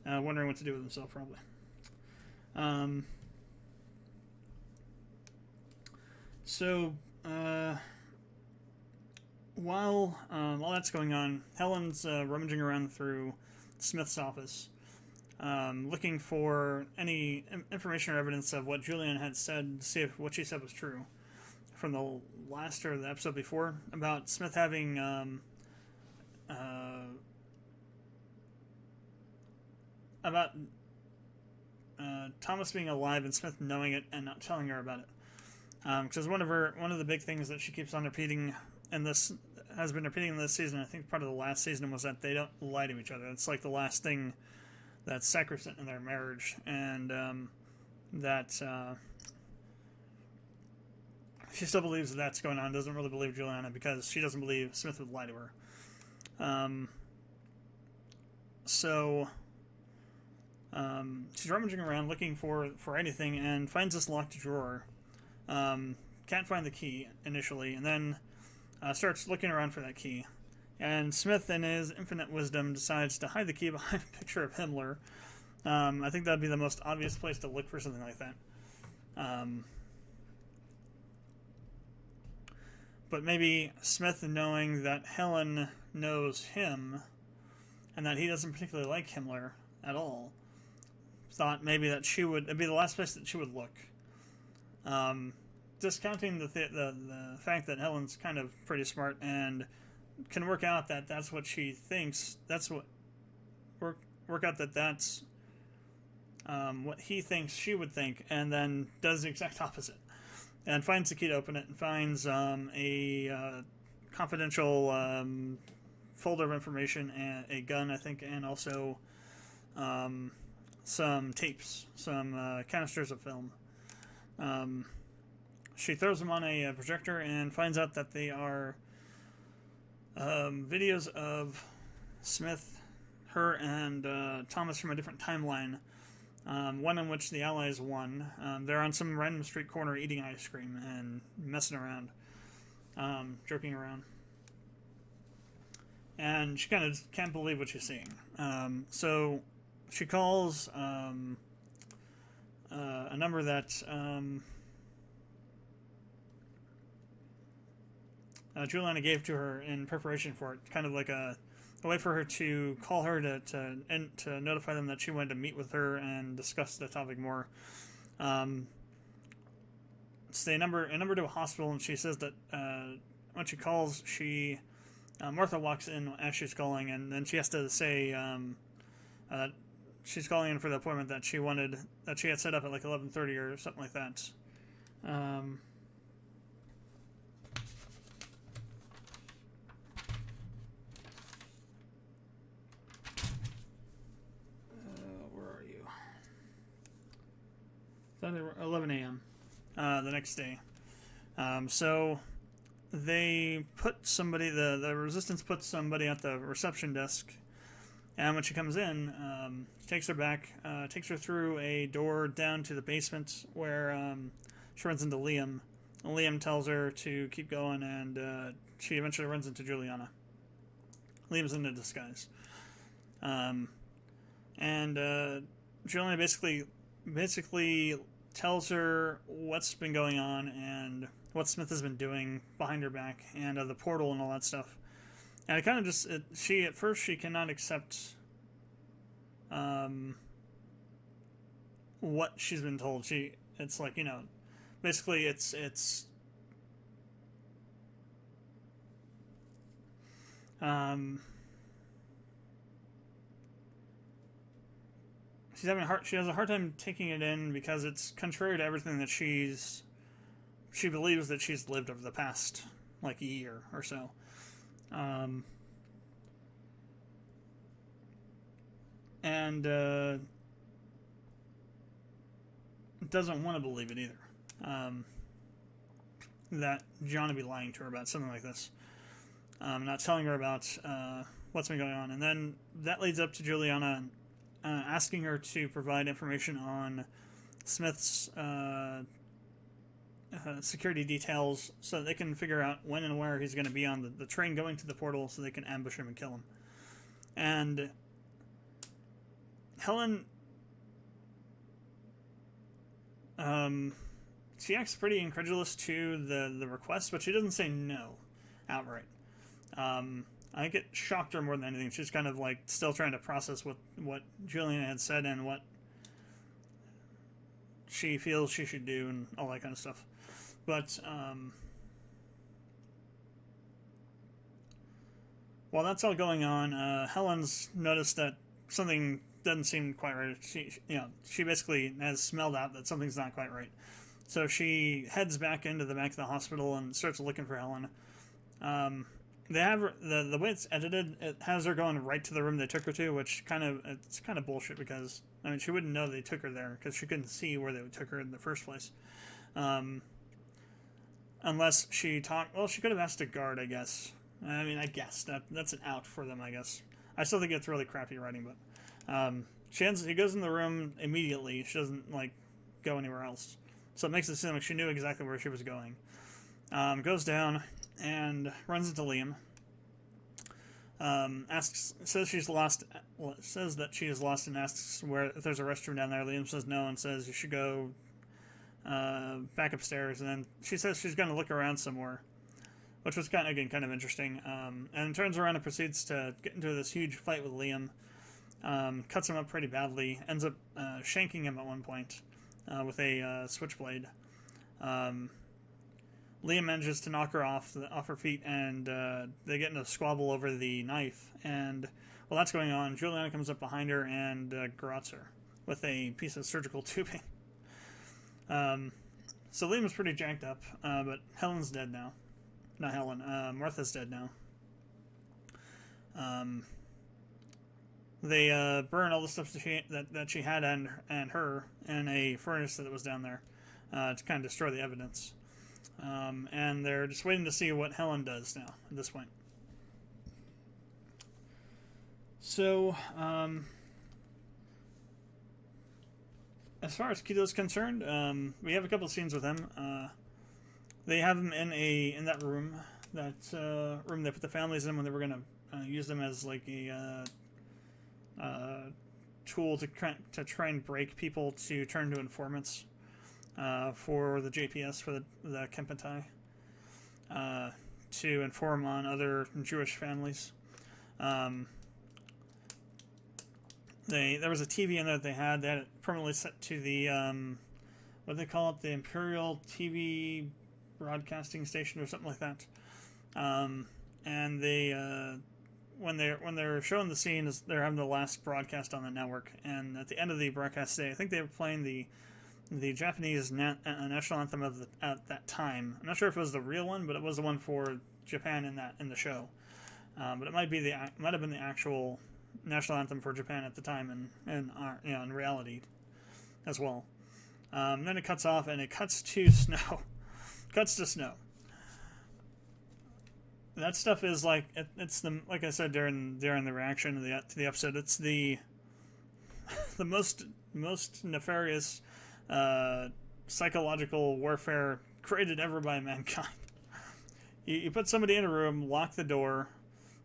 wondering what to do with himself, probably. So, while all that's going on, Helen's rummaging around through Smith's office, looking for any information or evidence of what Julian had said, to see if what she said was true from the last or the episode before, about Smith having about Thomas being alive and Smith knowing it and not telling her about it. Because one of the big things that she keeps on repeating, and this has been repeating in this season, I think part of the last season, was that they don't lie to each other. It's like the last thing that's sacrosanct in their marriage, and that she still believes that's going on. Doesn't really believe Juliana because she doesn't believe Smith would lie to her. So she's rummaging around looking for anything and finds this locked drawer. Can't find the key initially, and then starts looking around for that key. And Smith, in his infinite wisdom, decides to hide the key behind a picture of Himmler. I think that'd be the most obvious place to look for something like that. But maybe Smith, knowing that Helen knows him, and that he doesn't particularly like Himmler at all, thought maybe that it'd be the last place that she would look. Discounting the fact that Helen's kind of pretty smart and can work out that that's what she thinks. That's what work out that that's what he thinks she would think, and then does the exact opposite, and finds the key to open it, and finds a confidential folder of information, and a gun, I think, and also some tapes, some canisters of film. She throws them on a projector and finds out that they are videos of Smith, her, and Thomas from a different timeline. One in which the Allies won. They're on some random street corner eating ice cream and messing around, joking around. And she kind of can't believe what she's seeing. So she calls a number that Juliana gave to her in preparation for it, kind of like a way for her to call her to notify them that she wanted to meet with her and discuss the topic more. It's a number to a hospital, and she says that when she calls, Martha walks in as she's calling, and then she has to say she's calling in for the appointment that she had set up at like 11:30 or something like that. Where are you? It's 11 a.m. The next day. So they put somebody, the Resistance puts somebody at the reception desk, and when she comes in, takes her back, takes her through a door down to the basement where she runs into Liam. And Liam tells her to keep going, and she eventually runs into Juliana. Liam's in a disguise. And Juliana basically tells her what's been going on and what Smith has been doing behind her back, and the portal and all that stuff. And it kind of just at first she cannot accept what she's been told. It's like, basically it's she has a hard time taking it in because it's contrary to everything that she believes that she's lived over the past like a year or so. And doesn't want to believe it either. that John would be lying to her about something like this. Not telling her about what's been going on. And then that leads up to Juliana asking her to provide information on Smith's security details so that they can figure out when and where he's going to be on the train going to the portal so they can ambush him and kill him. And Helen, she acts pretty incredulous to the request, but she doesn't say no outright. I think it shocked her more than anything. She's kind of like still trying to process what Julian had said and what she feels she should do and all that kind of stuff. But while that's all going on, Helen's noticed that something doesn't seem quite right. She basically has smelled out that something's not quite right. So she heads back into the back of the hospital and starts looking for Helen. They have the way it's edited, it has her going right to the room they took her to, which it's kind of bullshit because I mean she wouldn't know they took her there because she couldn't see where they took her in the first place, unless she talked. Well, she could have asked a guard, I guess. I mean, I guess that's an out for them. I guess I still think it's really crappy writing, but she goes in the room immediately. She doesn't like go anywhere else, so it makes it seem like she knew exactly where she was going. Goes down and runs into Liam. Says that she is lost and asks if there's a restroom down there. Liam says no and says you should go back upstairs. And then she says she's going to look around some more, which was kind of interesting. And turns around and proceeds to get into this huge fight with Liam. Cuts him up pretty badly. Ends up shanking him at one point with a switchblade. Liam manages to knock her off her feet, and they get in a squabble over the knife. And while that's going on, Juliana comes up behind her and garrots her with a piece of surgical tubing. So Liam is pretty jacked up, but Helen's dead now. Not Helen. Martha's dead now. They burn all the stuff that she had and her in a furnace that was down there to kind of destroy the evidence. And they're just waiting to see what Helen does now at this point. So, as far as Kito's concerned, we have a couple of scenes with him. They have him in that room, room they put the families in when they were going to use them as like a tool to try and break people to turn to informants. For the JPS, for the Kempentai, to inform on other Jewish families. There was a TV in there that they had it permanently set to the what do they call it, the Imperial TV broadcasting station or something like that. And they when they're showing the scene, they're having the last broadcast on the network, and at the end of the broadcast day, I think they were playing the Japanese national anthem at that time. I'm not sure if it was the real one, but it was the one for Japan in the show. But it might have been the actual national anthem for Japan at the time, and in reality as well. Then it cuts off and it cuts to snow. Cuts to snow. That stuff is like it's like I said during the reaction to the episode. It's the most nefarious psychological warfare created ever by mankind. You put somebody in a room, lock the door,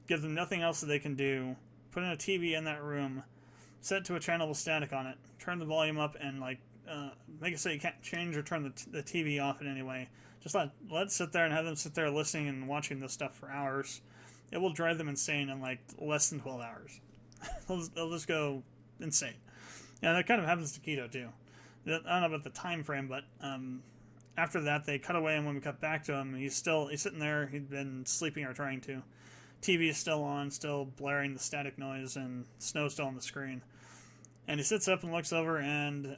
give them nothing else that they can do, put in a TV in that room, set it to a channel with static on it, turn the volume up, and make it so you can't change or turn the TV off in any way. Just let it sit there and have them sit there listening and watching this stuff for hours. It will drive them insane in like less than 12 hours. They'll just go insane. Yeah, that kind of happens to Kito too. I don't know about the time frame, but after that they cut away, and when we cut back to him, he's sitting there. He'd been sleeping or trying to. TV is still on, still blaring the static noise, and snow still on the screen. And he sits up and looks over, and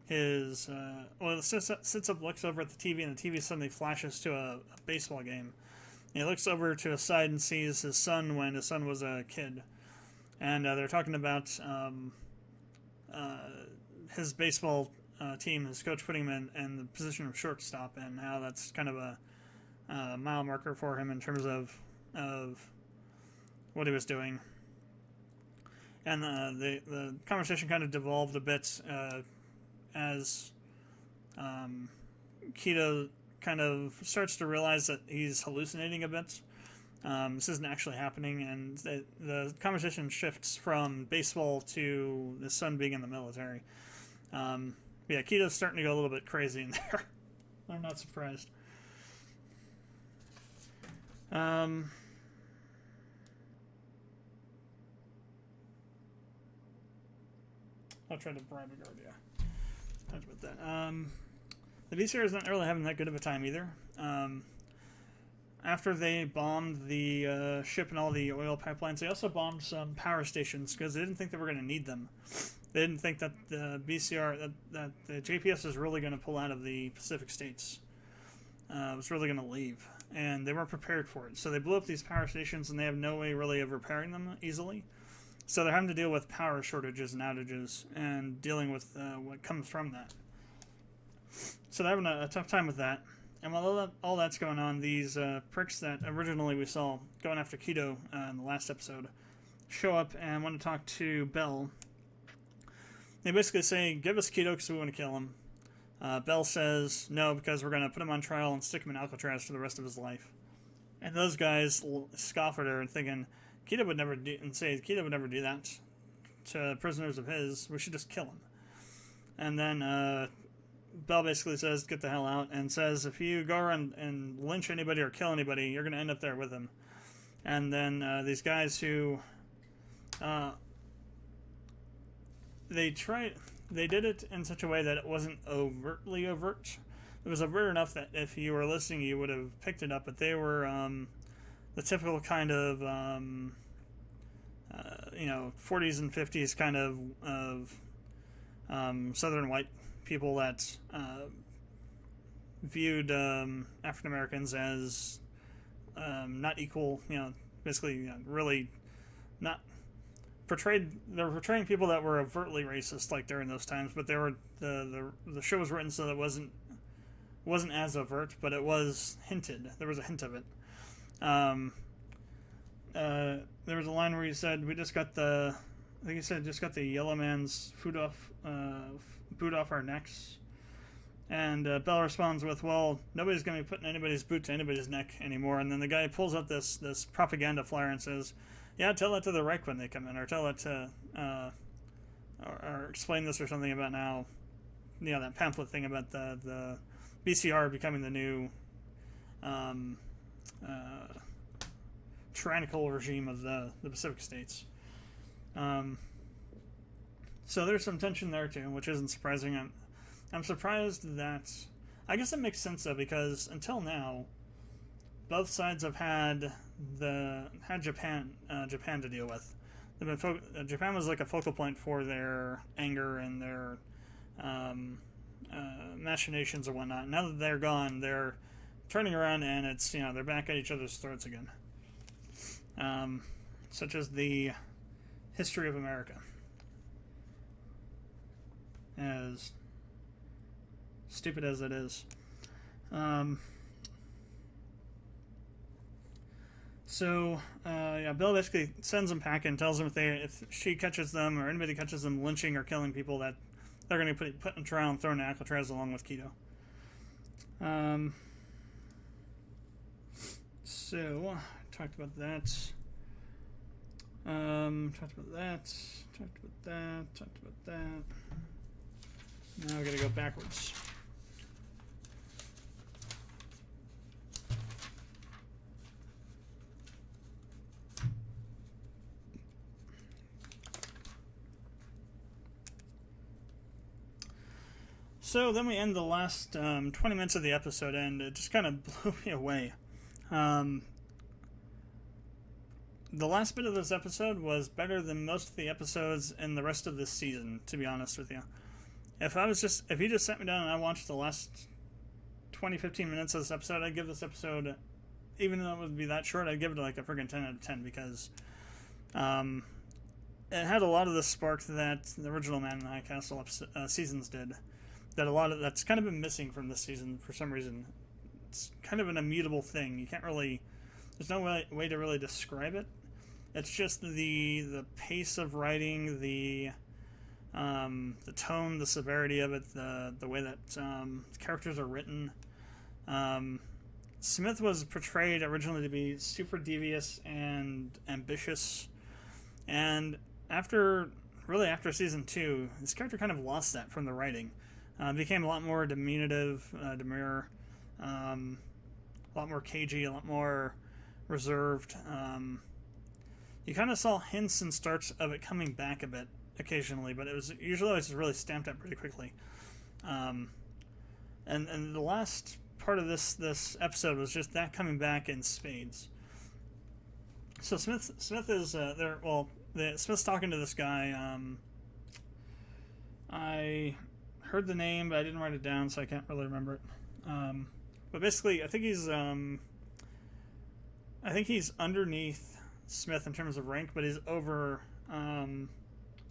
sits up, looks over at the TV, and the TV suddenly flashes to a baseball game. And he looks over to his side and sees his son when his son was a kid, and they're talking about his baseball team, his coach putting him in the position of shortstop, and how that's kind of a mile marker for him in terms of what he was doing. And the conversation kind of devolved a bit as Keto kind of starts to realize that he's hallucinating a bit. This isn't actually happening, and the conversation shifts from baseball to his son being in the military. Yeah, Keto's starting to go a little bit crazy in there. I'm not surprised. I'll try to bribe a guard, yeah. Talked about that. The VCR is not really having that good of a time either. After they bombed the ship and all the oil pipelines, they also bombed some power stations because they didn't think they were going to need them. They didn't think that the VCR, that the JPS was really going to pull out of the Pacific states. It was really going to leave, and they weren't prepared for it. So they blew up these power stations, and they have no way really of repairing them easily. So they're having to deal with power shortages and outages, and dealing with what comes from that. So they're having a tough time with that. And while all that's going on, these pricks that originally we saw going after Keto in the last episode show up and want to talk to Bell. They basically say, give us Keto because we want to kill him. Bell says, no, because we're going to put him on trial and stick him in Alcatraz for the rest of his life. And those guys scoff at her and thinking, Keto would never do that to prisoners of his. We should just kill him. And then Bell basically says, get the hell out, and says, if you go around and lynch anybody or kill anybody, you're going to end up there with him. And then these guys who they did it in such a way that it wasn't overtly overt. It was overt enough that if you were listening, you would have picked it up, but they were the typical kind of 40s and 50s kind of Southern white people that viewed African Americans as not equal, basically really not portrayed. They were portraying people that were overtly racist, like during those times, but they were the show was written so that it wasn't as overt, but it was hinted. There was a hint of it. There was a line where he said, "We just got the," I think he said, "just got the yellow man's boot off our necks." And Bell responds with, "Well, nobody's going to be putting anybody's boot to anybody's neck anymore." And then the guy pulls up this propaganda flyer and says, "Yeah, tell that to the Reich when they come in, or tell it to, or explain this or something about now, that pamphlet thing about the BCR becoming the new tyrannical regime of the Pacific states." So there's some tension there too, which isn't surprising. I'm surprised that, I guess it makes sense though, because until now, both sides have had Japan to deal with. Japan was like a focal point for their anger and their machinations and whatnot. Now that they're gone, they're turning around and it's they're back at each other's throats again. Such as the history of America. As stupid as it is. So Bill basically sends them packing, tells them if she catches them or anybody catches them lynching or killing people, that they're going to be put in trial and thrown in Alcatraz along with Keto. So talked about that. Talked about that. Now we're going to go backwards. So then we end the last 20 minutes of the episode, and it just kind of blew me away. The last bit of this episode was better than most of the episodes in the rest of this season, to be honest with you. If you just sat me down and I watched the last 20-15 minutes of this episode, I'd give this episode, even though it would be that short, I'd give it like a friggin' 10 out of 10, because it had a lot of the spark that the original Man in the High Castle seasons did. that a lot of that's kind of been missing from this season for some reason. It's kind of an immutable thing. You can't really, there's no way to really describe it. It's just the pace of writing, the tone, the severity of it, the way that characters are written. Smith was portrayed originally to be super devious and ambitious, and after season 2, his character kind of lost that from the writing. Became a lot more diminutive, demure, a lot more cagey, a lot more reserved. You kind of saw hints and starts of it coming back a bit occasionally, but it was usually always really stamped up pretty quickly. And the last part of this episode was just that coming back in spades. So Smith is there. Well, Smith's talking to this guy. I heard the name, but I didn't write it down, so I can't really remember it. But basically, I think he's underneath Smith in terms of rank, but he's over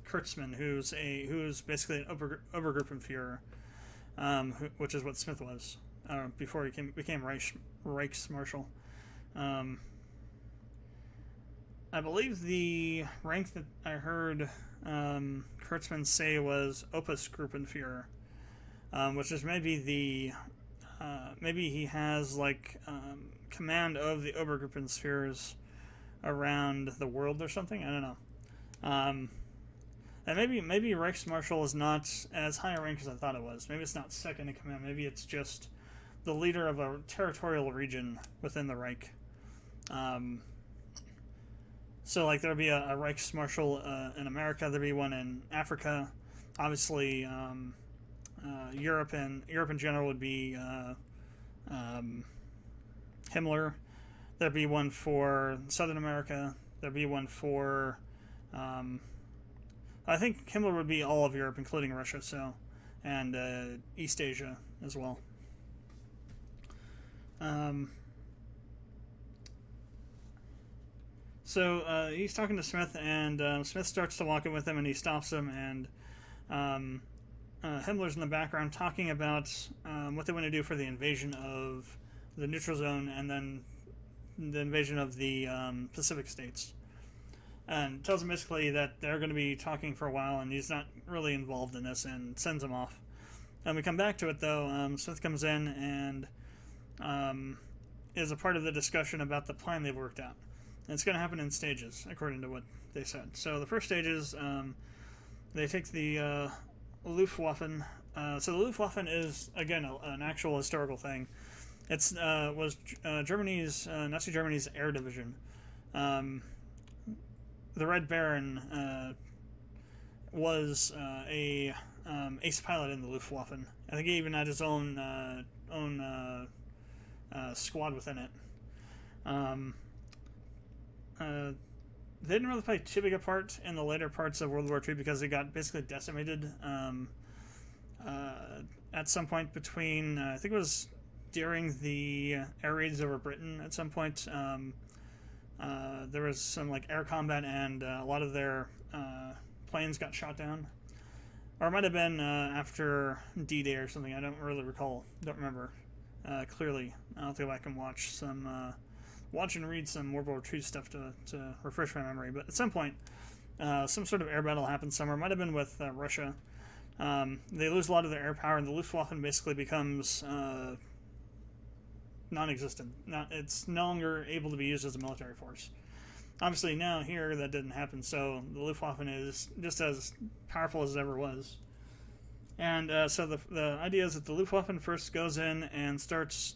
Kurtzman, who's basically an Obergruppenführer, which is what Smith was before he became Reichsmarshal. I believe the rank that I heard Kurtzman say was Opusgruppenführer, which is maybe maybe he has like command of the Obergruppenführers around the world or something. I don't know. And maybe Reichsmarschall is not as high a rank as I thought it was. Maybe it's not second in command. Maybe it's just the leader of a territorial region within the Reich. So like there'd be a Reichsmarschall in America. There'd be one in Africa. Obviously, Europe in general would be Himmler. There'd be one for Southern America. There'd be one for I think Himmler would be all of Europe, including Russia, and East Asia as well. So he's talking to Smith, and Smith starts to walk in with him, and he stops him, and Himmler's in the background talking about what they want to do for the invasion of the neutral zone, and then the invasion of the Pacific states. And tells him basically that they're going to be talking for a while, and he's not really involved in this, and sends him off. And we come back to it, though. Smith comes in and is a part of the discussion about the plan they've worked out. And it's going to happen in stages, according to what they said. So the first stage is they take the Luftwaffe. So the Luftwaffe is, again, an actual historical thing. It's was Germany's Nazi Germany's air division. The Red Baron was a ace pilot in the Luftwaffe. I think he even had his own squad within it. They didn't really play too big a part in the later parts of World War II because they got basically decimated at some point between, I think it was during the air raids over Britain at some point. There was some like air combat, and a lot of their planes got shot down. Or it might have been after D-Day or something. I don't really recall. Don't remember clearly. I'll have to go back and watch and read some World War II stuff to refresh my memory. But at some point, some sort of air battle happened somewhere. It might have been with Russia. They lose a lot of their air power, and the Luftwaffe basically becomes non-existent. It's no longer able to be used as a military force. Obviously, now here that didn't happen, so the Luftwaffe is just as powerful as it ever was. And so the idea is that the Luftwaffe first goes in and starts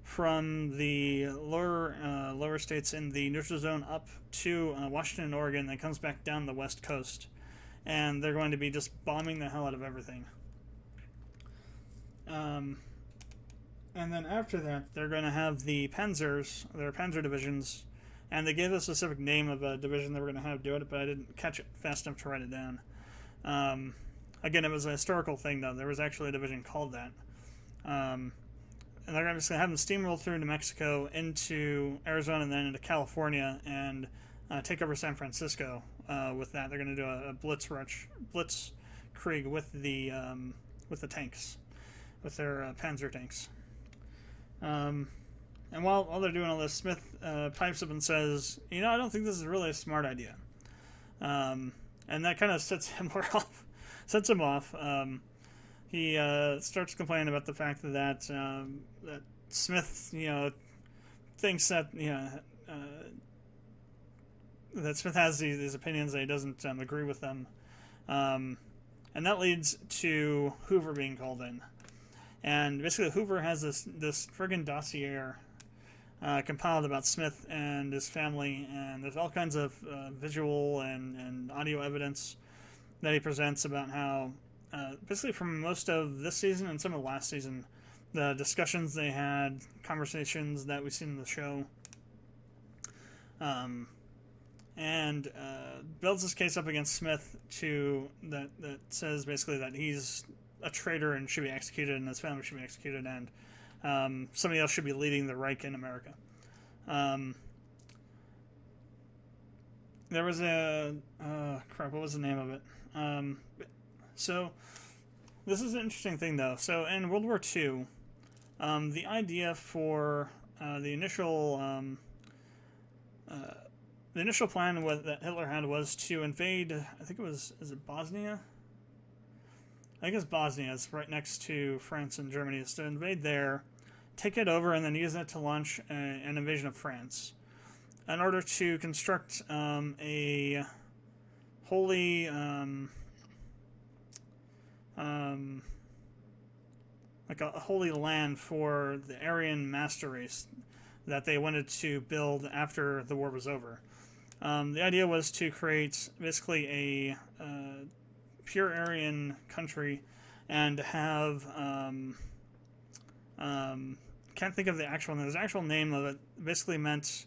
from the lower states in the neutral zone up to Washington and Oregon, then comes back down the west coast, and they're going to be just bombing the hell out of everything. And then after that, they're going to have the Panzers, their Panzer divisions, and they gave a specific name of a division they were going to have do it, but I didn't catch it fast enough to write it down. Again, it was a historical thing, though. There was actually a division called that. And they're going to have them steamroll through New Mexico into Arizona and then into California and take over San Francisco with that. They're going to do a blitzkrieg with the the tanks, with their Panzer tanks. And while they're doing all this, Smith pipes up and says, "You know, I don't think this is really a smart idea." And that kind of sets him off. He starts complaining about the fact that that Smith, thinks that that Smith has these opinions that he doesn't agree with them, and that leads to Hoover being called in. And basically, Hoover has this friggin' dossier compiled about Smith and his family, and there's all kinds of visual and audio evidence that he presents about how, basically from most of this season and some of last season, the discussions they had, conversations that we've seen in the show, and builds this case up against Smith that says basically that he's a traitor and should be executed, and his family should be executed, and somebody else should be leading the Reich in America. There was what was the name of it? So this is an interesting thing, though. So in World War II, the idea for the initial plan that Hitler had was to invade. I think is it Bosnia? I think it's Bosnia. It's right next to France and Germany. It's to invade there, take it over, and then use it to launch an invasion of France, in order to construct a holy like a holy land for the Aryan master race that they wanted to build after the war was over. The idea was to create basically a pure Aryan country and have can't think of the actual name. The actual name of it basically meant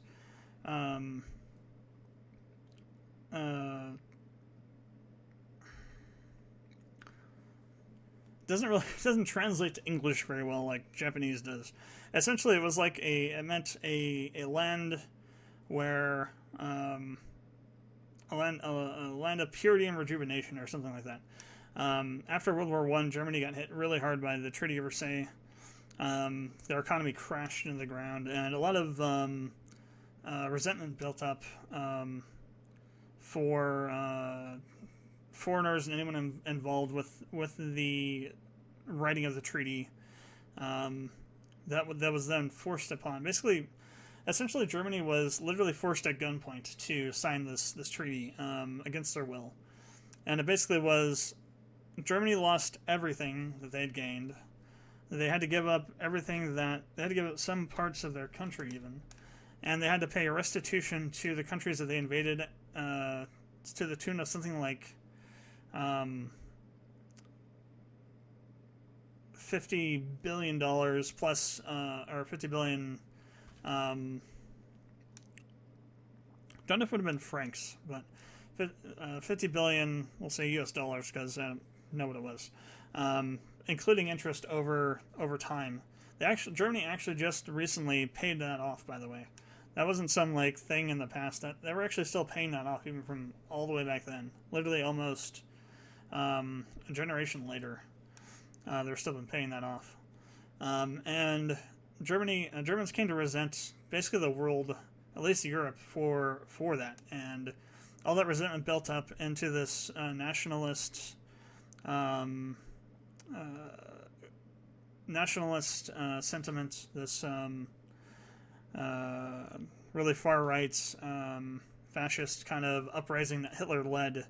doesn't translate to English very well like Japanese does. Essentially, it meant a land where a land of purity and rejuvenation, or something like that. After World War I, Germany got hit really hard by the Treaty of Versailles. Their economy crashed into the ground, and a lot of resentment built up for foreigners and anyone involved with the writing of the treaty. That was then forced upon. Essentially, Germany was literally forced at gunpoint to sign this treaty against their will, and it basically was Germany lost everything that they'd gained. They had to give up everything they had to give up some parts of their country even, and they had to pay a restitution to the countries that they invaded to the tune of something like $50 billion plus, or $50 billion. Don't know if it would have been francs, but 50 billion, we'll say US dollars, because I don't know what it was, including interest over time. Germany actually just recently paid that off, by the way. That wasn't some thing in the past. That they were actually still paying that off even from all the way back then. Literally almost a generation later, they're still been paying that off. And Germans came to resent basically the world, at least Europe, for that, and all that resentment built up into this nationalist sentiment, this really far right fascist kind of uprising that Hitler led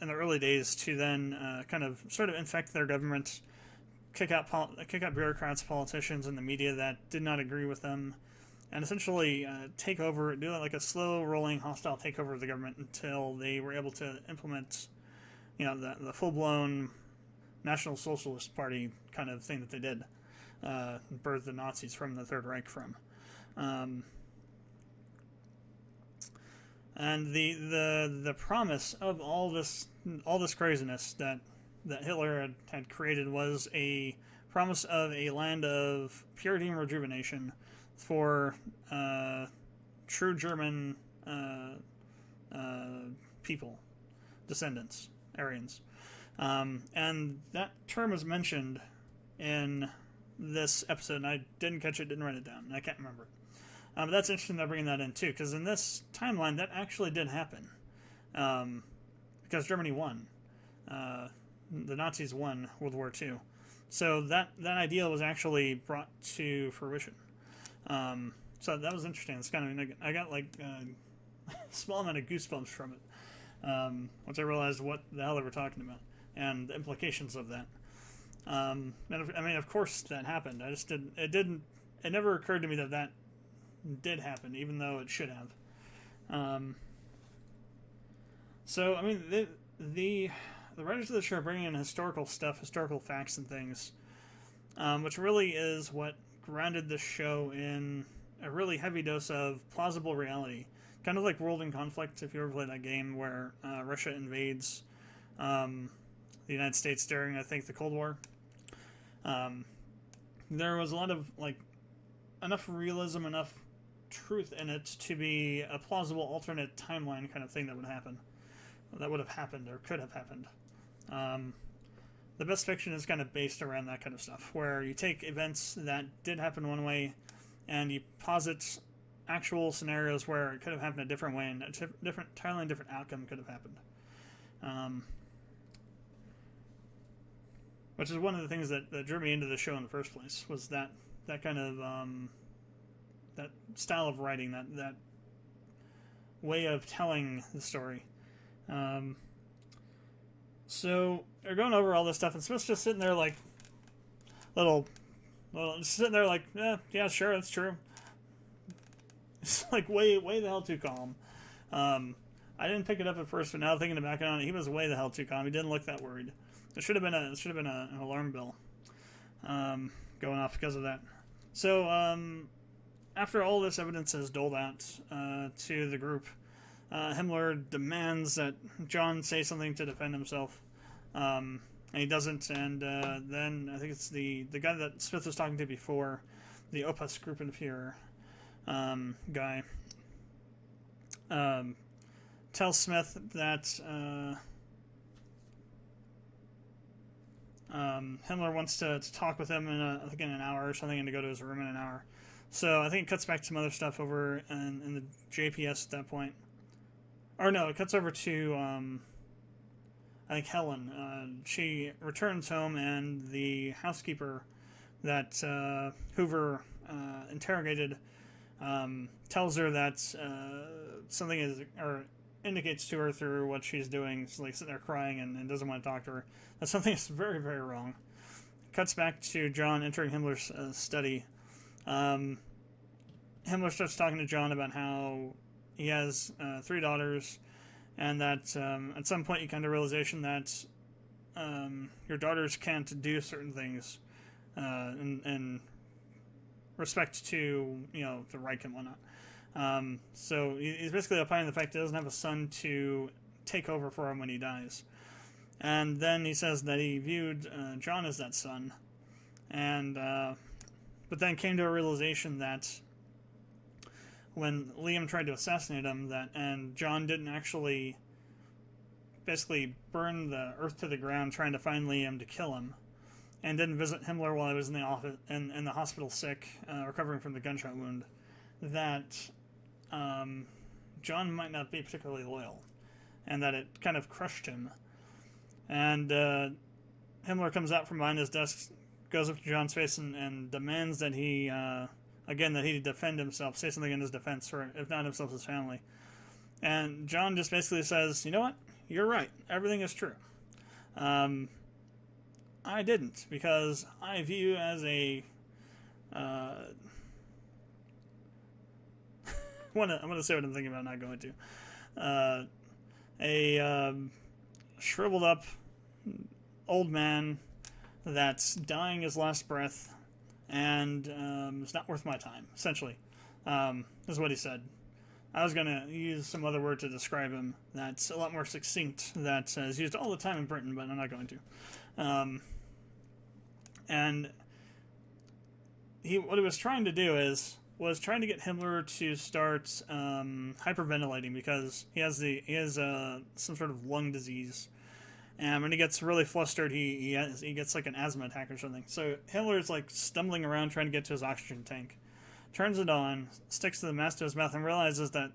in the early days, to then kind of sort of infect their government, kick out bureaucrats, politicians, and the media that did not agree with them, and essentially take over, do like a slow rolling hostile takeover of the government until they were able to implement, the full blown National Socialist Party kind of thing that they did, birth the Nazis from the Third Reich from. And the promise of all this craziness that Hitler had created was a promise of a land of purity and rejuvenation for true German people, descendants, Aryans. And that term was mentioned in this episode, and I didn't catch it, didn't write it down, and I can't remember it. But that's interesting they're bringing that in, too, because in this timeline, that actually did happen. Because Germany won. The Nazis won World War II. So that idea was actually brought to fruition. So that was interesting. It's kind of, I got like a small amount of goosebumps from it. Once I realized what the hell they were talking about and the implications of that. And I mean, of course that happened. It never occurred to me that did happen, even though it should have. So I mean, the writers of the show are bringing in historical stuff, historical facts and things, which really is what grounded the show in a really heavy dose of plausible reality. Kind of like World in Conflict, if you ever played that game where Russia invades the United States during, I think, the Cold War. There was a lot of, like, enough realism, enough truth in it to be a plausible alternate timeline kind of thing that would happen. That would have happened or could have happened. The best fiction is kind of based around that kind of stuff, where you take events that did happen one way and you posit actual scenarios where it could have happened a different way and entirely different outcome could have happened. Which is one of the things that drew me into the show in the first place, was that kind of that style of writing, that way of telling the story. So they're going over all this stuff, and Smith's just sitting there like just sitting there like, yeah, sure, that's true. It's like way the hell too calm. I didn't pick it up at first, but now thinking back on it, he was way the hell too calm. He didn't look that worried. It should have been an alarm bell going off because of that. So after all this evidence is doled out to the group, Himmler demands that John say something to defend himself, and he doesn't. And then I think it's the guy that Smith was talking to before, the Opus Gruppenführer guy, tells Smith that Himmler wants to talk with him I think in an hour or something, and to go to his room in an hour. So I think it cuts back to some other stuff over in the JPS at that point. Or no, it cuts over to, I think, Helen. She returns home, and the housekeeper that Hoover interrogated tells her that something is, or indicates to her through what she's doing, she's like sitting there crying and doesn't want to talk to her, that something is very, very wrong. Cuts back to John entering Himmler's study. Himmler starts talking to John about how he has 3 daughters, and that at some point you come to realization that your daughters can't do certain things in respect to, the Reich and whatnot. So he's basically opining the fact that he doesn't have a son to take over for him when he dies. And then he says that he viewed John as that son, and but then came to a realization that when Liam tried to assassinate him, and John didn't actually basically burn the earth to the ground trying to find Liam to kill him, and didn't visit Himmler while he was in the office in the hospital sick, recovering from the gunshot wound, that John might not be particularly loyal, and that it kind of crushed him. And Himmler comes out from behind his desk, goes up to John's face, and demands that he again, that he defend himself, say something in his defense, or if not himself, his family. And John just basically says, you know what? You're right. Everything is true. I didn't, because I view you as a... I'm going to say what I'm thinking about, not going to. A shriveled up old man that's dying his last breath, and it's not worth my time, essentially. Is what he said. I was going to use some other word to describe him that's a lot more succinct, that is used all the time in Britain, but I'm not going to. And what he was trying to do was trying to get Himmler to start hyperventilating, because he has some sort of lung disease, And when he gets really flustered, he gets like an asthma attack or something. So Himmler's like stumbling around trying to get to his oxygen tank. Turns it on, sticks the mask to his mouth, and realizes that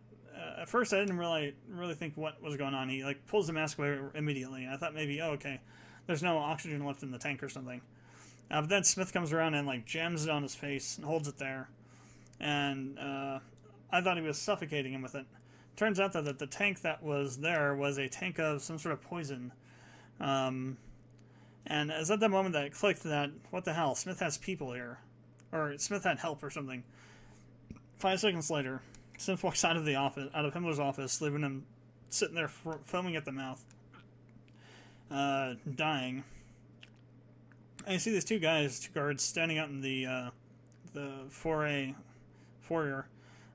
at first I didn't really think what was going on. He like pulls the mask away immediately. I thought maybe, oh, okay, there's no oxygen left in the tank or something. But then Smith comes around and like jams it on his face and holds it there. And I thought he was suffocating him with it. Turns out that the tank that was there was a tank of some sort of poison. And it was at that moment that it clicked that, what the hell, Smith has people here. Or Smith had help or something. 5 seconds later, Smith walks out of Himmler's office, leaving him sitting there foaming at the mouth, dying. And you see these two guards, standing out in the foyer,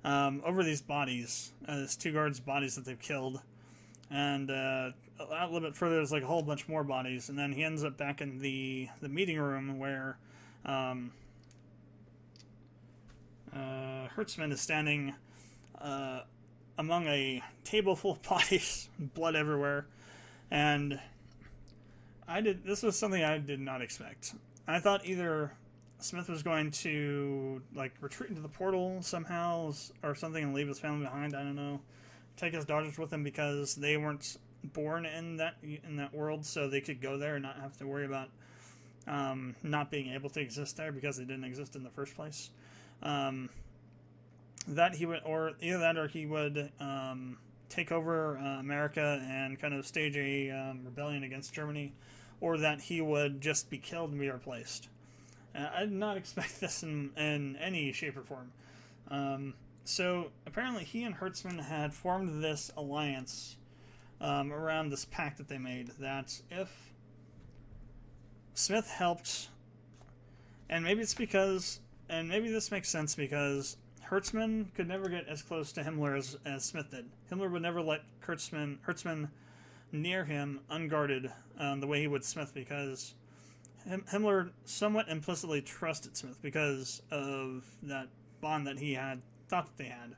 over these bodies. There's 2 guards' bodies that they've killed. And a little bit further, there's like a whole bunch more bodies. And then he ends up back in the meeting room where Hertzman is standing among a table full of bodies, blood everywhere. And this was something I did not expect. I thought either Smith was going to like retreat into the portal somehow or something and leave his family behind. I don't know. Take his daughters with him because they weren't born in that world, so they could go there and not have to worry about not being able to exist there because they didn't exist in the first place. That he would, or either that, or he would take over America and kind of stage a rebellion against Germany, or that he would just be killed and be replaced. I did not expect this in any shape or form. So apparently he and Hertzman had formed this alliance around this pact that they made, that if Smith helped, and maybe it's because, and maybe this makes sense because Hertzman could never get as close to Himmler as Smith did. Himmler would never let Hertzman near him unguarded the way he would Smith, because Himmler somewhat implicitly trusted Smith because of that bond that he had thought that they had.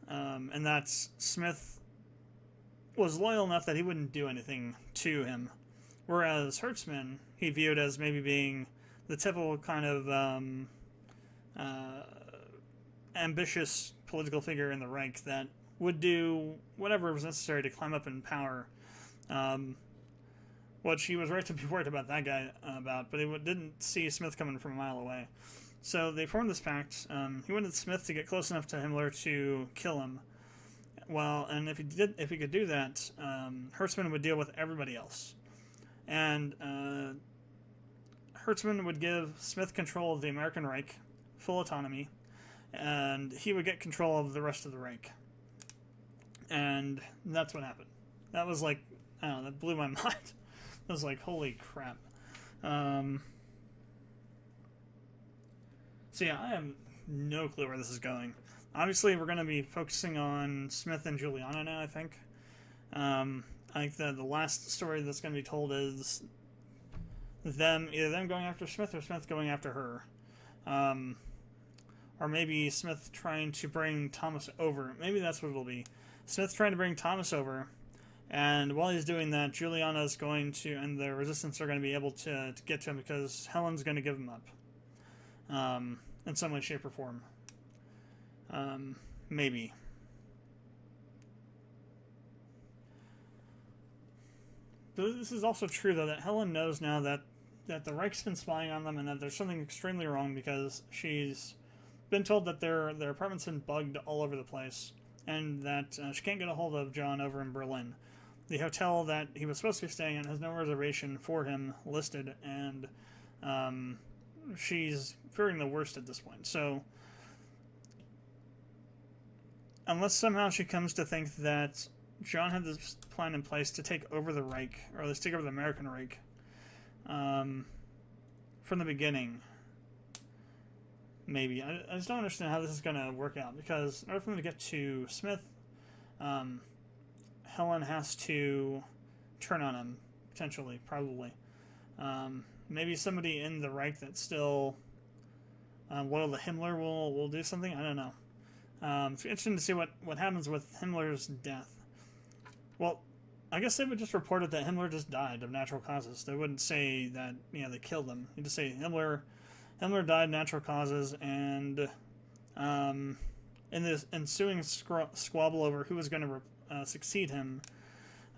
And that Smith was loyal enough that he wouldn't do anything to him. Whereas Hertzman, he viewed as maybe being the typical kind of ambitious political figure in the Reich that would do whatever was necessary to climb up in power. Which he was right to be worried about that guy about, but he didn't see Smith coming from a mile away. So they formed this pact. He wanted Smith to get close enough to Himmler to kill him. Well, and if he could do that, Hertzman would deal with everybody else. And Hertzman would give Smith control of the American Reich, full autonomy, and he would get control of the rest of the Reich. And that's what happened. That was like, I don't know, that blew my mind. I was like, holy crap. So yeah, I have no clue where this is going. Obviously, we're going to be focusing on Smith and Juliana now, I think. I think the last story that's going to be told is either them going after Smith or Smith going after her. Or maybe Smith trying to bring Thomas over. Maybe that's what it'll be. Smith trying to bring Thomas over. And while he's doing that, Juliana's going to, and the Resistance are going to be able to get to him because Helen's going to give him up. In some way, shape, or form. Maybe. This is also true, though, that Helen knows now that the Reich's been spying on them and that there's something extremely wrong because she's been told that their apartment's been bugged all over the place and that she can't get a hold of John over in Berlin. The hotel that he was supposed to be staying in has no reservation for him listed, and she's fearing the worst at this point. So, unless somehow she comes to think that John had this plan in place to take over the Reich, or at least take over the American Reich, from the beginning, maybe. I just don't understand how this is going to work out, because in order for them to get to Smith, Helen has to turn on him, potentially, probably. Maybe somebody in the Reich that's still loyal to Himmler will do something. I don't know. It's interesting to see what happens with Himmler's death. Well, I guess they would just report it that Himmler just died of natural causes. They wouldn't say that, you know, they killed him. They'd just say Himmler died of natural causes, and in this ensuing squabble over who was going to succeed him,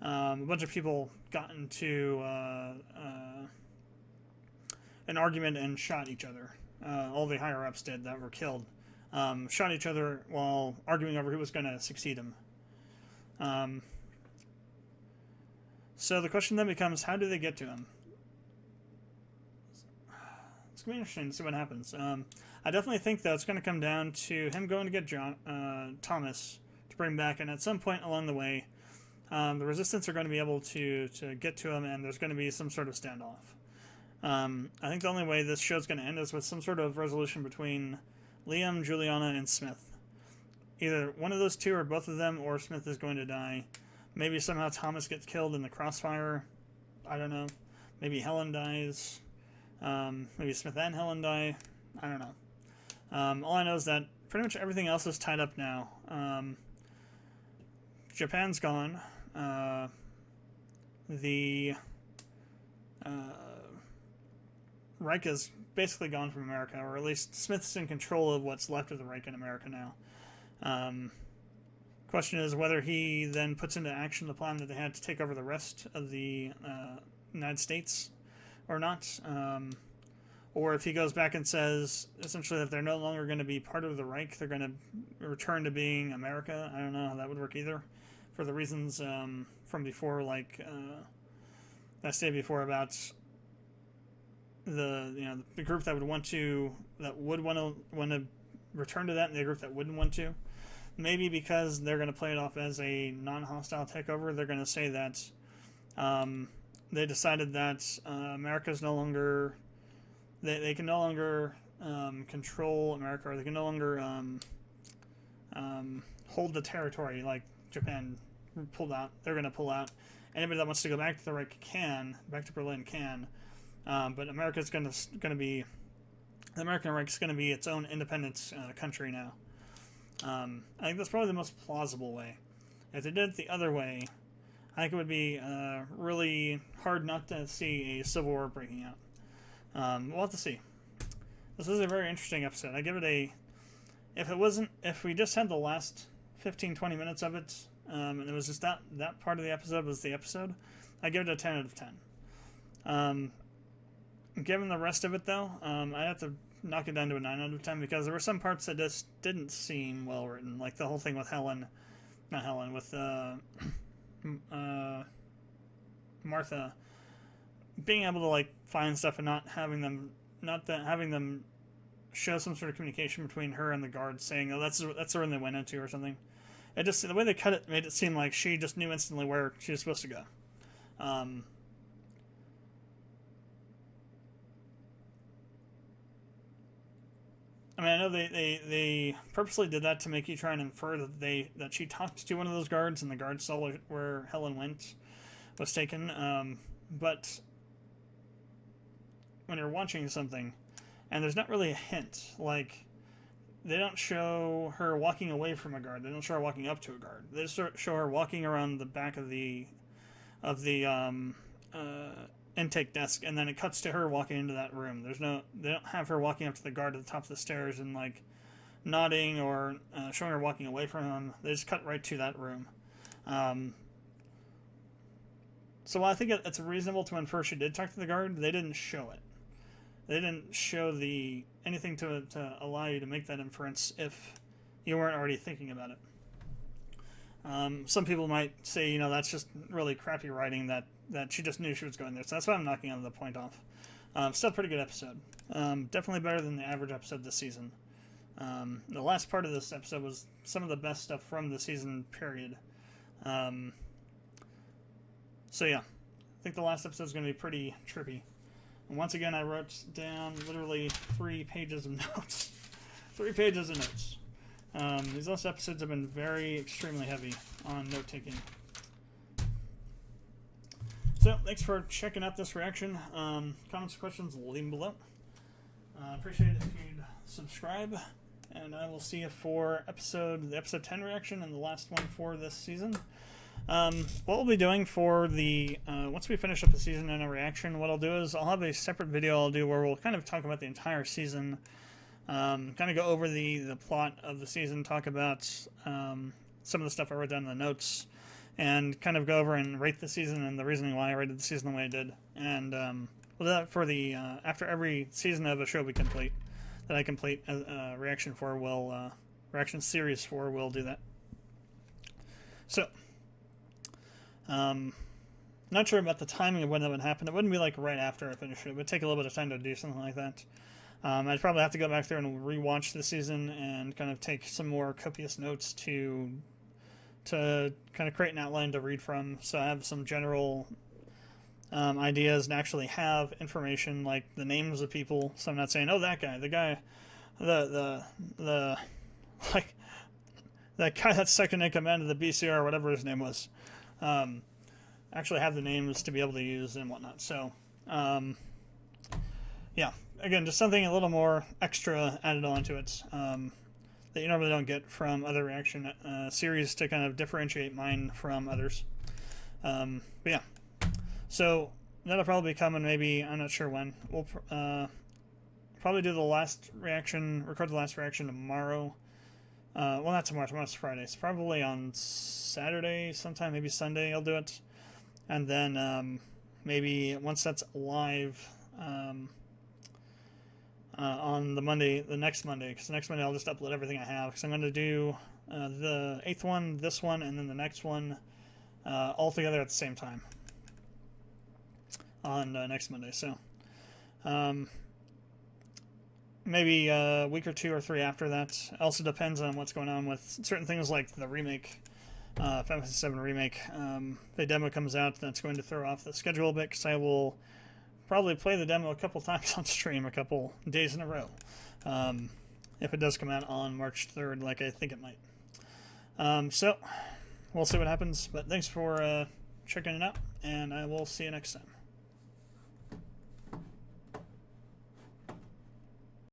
a bunch of people got into an argument and shot each other. All the higher-ups did that were killed. Shot each other while arguing over who was going to succeed him. So the question then becomes, how do they get to him? It's going to be interesting to see what happens. I definitely think, though, it's going to come down to him going to get Thomas to bring back, and at some point along the way, the Resistance are going to be able to get to him, and there's going to be some sort of standoff. I think the only way this show's going to end is with some sort of resolution between Liam, Juliana, and Smith. Either one of those two or both of them, or Smith is going to die. Maybe somehow Thomas gets killed in the crossfire. I don't know. Maybe Helen dies. Maybe Smith and Helen die. I don't know. All I know is that pretty much everything else is tied up now. Japan's gone. The Reich is basically gone from America, or at least Smith's in control of what's left of the Reich in America now. Question is whether he then puts into action the plan that they had to take over the rest of the United States or not. Or if he goes back and says essentially that they're no longer going to be part of the Reich, they're going to return to being America. I don't know how that would work either, for the reasons from before, like I stated before about the group that would want to return to that, and the group that wouldn't want to. Maybe because they're going to play it off as a non-hostile takeover, they're going to say that they decided that America's no longer... They can no longer control America, or they can no longer hold the territory like Japan pulled out. They're going to pull out. Anybody that wants to go back to the Reich can, back to Berlin can, but America's going to be... The American Reich is going to be its own independent country now. I think that's probably the most plausible way. If they did it the other way, I think it would be really hard not to see a civil war breaking out. We'll have to see. This is a very interesting episode. I give it a... If we just had the last 15-20 minutes of it, and it was just that part of the episode was the episode, I give it a 10 out of 10. Given the rest of it, though, I'd have to knock it down to a 9 out of 10, because there were some parts that just didn't seem well written, like the whole thing with with Martha being able to like find stuff and not having them show some sort of communication between her and the guards, saying, "Oh, that's the room they went into," or something. It just, the way they cut it made it seem like she just knew instantly where she was supposed to go. I mean, I know they purposely did that to make you try and infer that she talked to one of those guards and the guard saw where Helen was taken. But when you're watching something and there's not really a hint, like they don't show her walking away from a guard, they don't show her walking up to a guard, they just show her walking around the back of the intake desk, and then it cuts to her walking into that room. They don't have her walking up to the guard at the top of the stairs and like nodding or showing her walking away from him. They just cut right to that room. So while I think it's reasonable to infer she did talk to the guard, they didn't show it. They didn't show anything to allow you to make that inference if you weren't already thinking about it. Some people might say, that's just really crappy writing, that she just knew she was going there. So that's why I'm knocking out the point off. Still a pretty good episode. Definitely better than the average episode this season. The last part of this episode was some of the best stuff from the season period. So yeah, I think the last episode is going to be pretty trippy. And once again, I wrote down literally 3 pages of notes. 3 pages of notes. These last episodes have been extremely heavy on note-taking. So, thanks for checking out this reaction. Comments, questions, leave them below. Appreciate it if you'd subscribe. And I will see you for the episode 10 reaction and the last one for this season. What we'll be doing for the, once we finish up the season and a reaction, what I'll do is I'll have a separate video I'll do where we'll kind of talk about the entire season, kind of go over the plot of the season, talk about some of the stuff I wrote down in the notes, and kind of go over and rate the season and the reasoning why I rated the season the way I did. And we'll do that for the, after every season of a show we complete, that I complete a reaction for, we'll, reaction series for, we'll do that. So, not sure about the timing of when that would happen. It wouldn't be like right after I finish it. It would take a little bit of time to do something like that. I'd probably have to go back there and rewatch the season and kind of take some more copious notes to kind of create an outline to read from. So I have some general ideas and actually have information like the names of people. So I'm not saying, oh, that guy, the guy, the like that guy that's second in command of the BCR, or whatever his name was. Actually have the names to be able to use and whatnot. So, yeah, again, just something a little more extra added onto it that you normally don't get from other reaction series to kind of differentiate mine from others. But yeah, so that'll probably be coming maybe, I'm not sure when. We'll probably do the last reaction, record the last reaction tomorrow. Well, not tomorrow, tomorrow's Friday. So probably on Saturday sometime, maybe Sunday I'll do it. And then maybe once that's live on the Monday, the next Monday, because the next Monday I'll just upload everything I have. Because I'm going to do the 8th one, this one, and then the next one all together at the same time on next Monday. So maybe a week or 2 or 3 after that. It also depends on what's going on with certain things like the remake. Final Fantasy VII Remake. The demo comes out, that's going to throw off the schedule a bit, because I will probably play the demo a couple times on stream, a couple days in a row, if it does come out on March 3rd, like I think it might. So, we'll see what happens, but thanks for checking it out, and I will see you next time.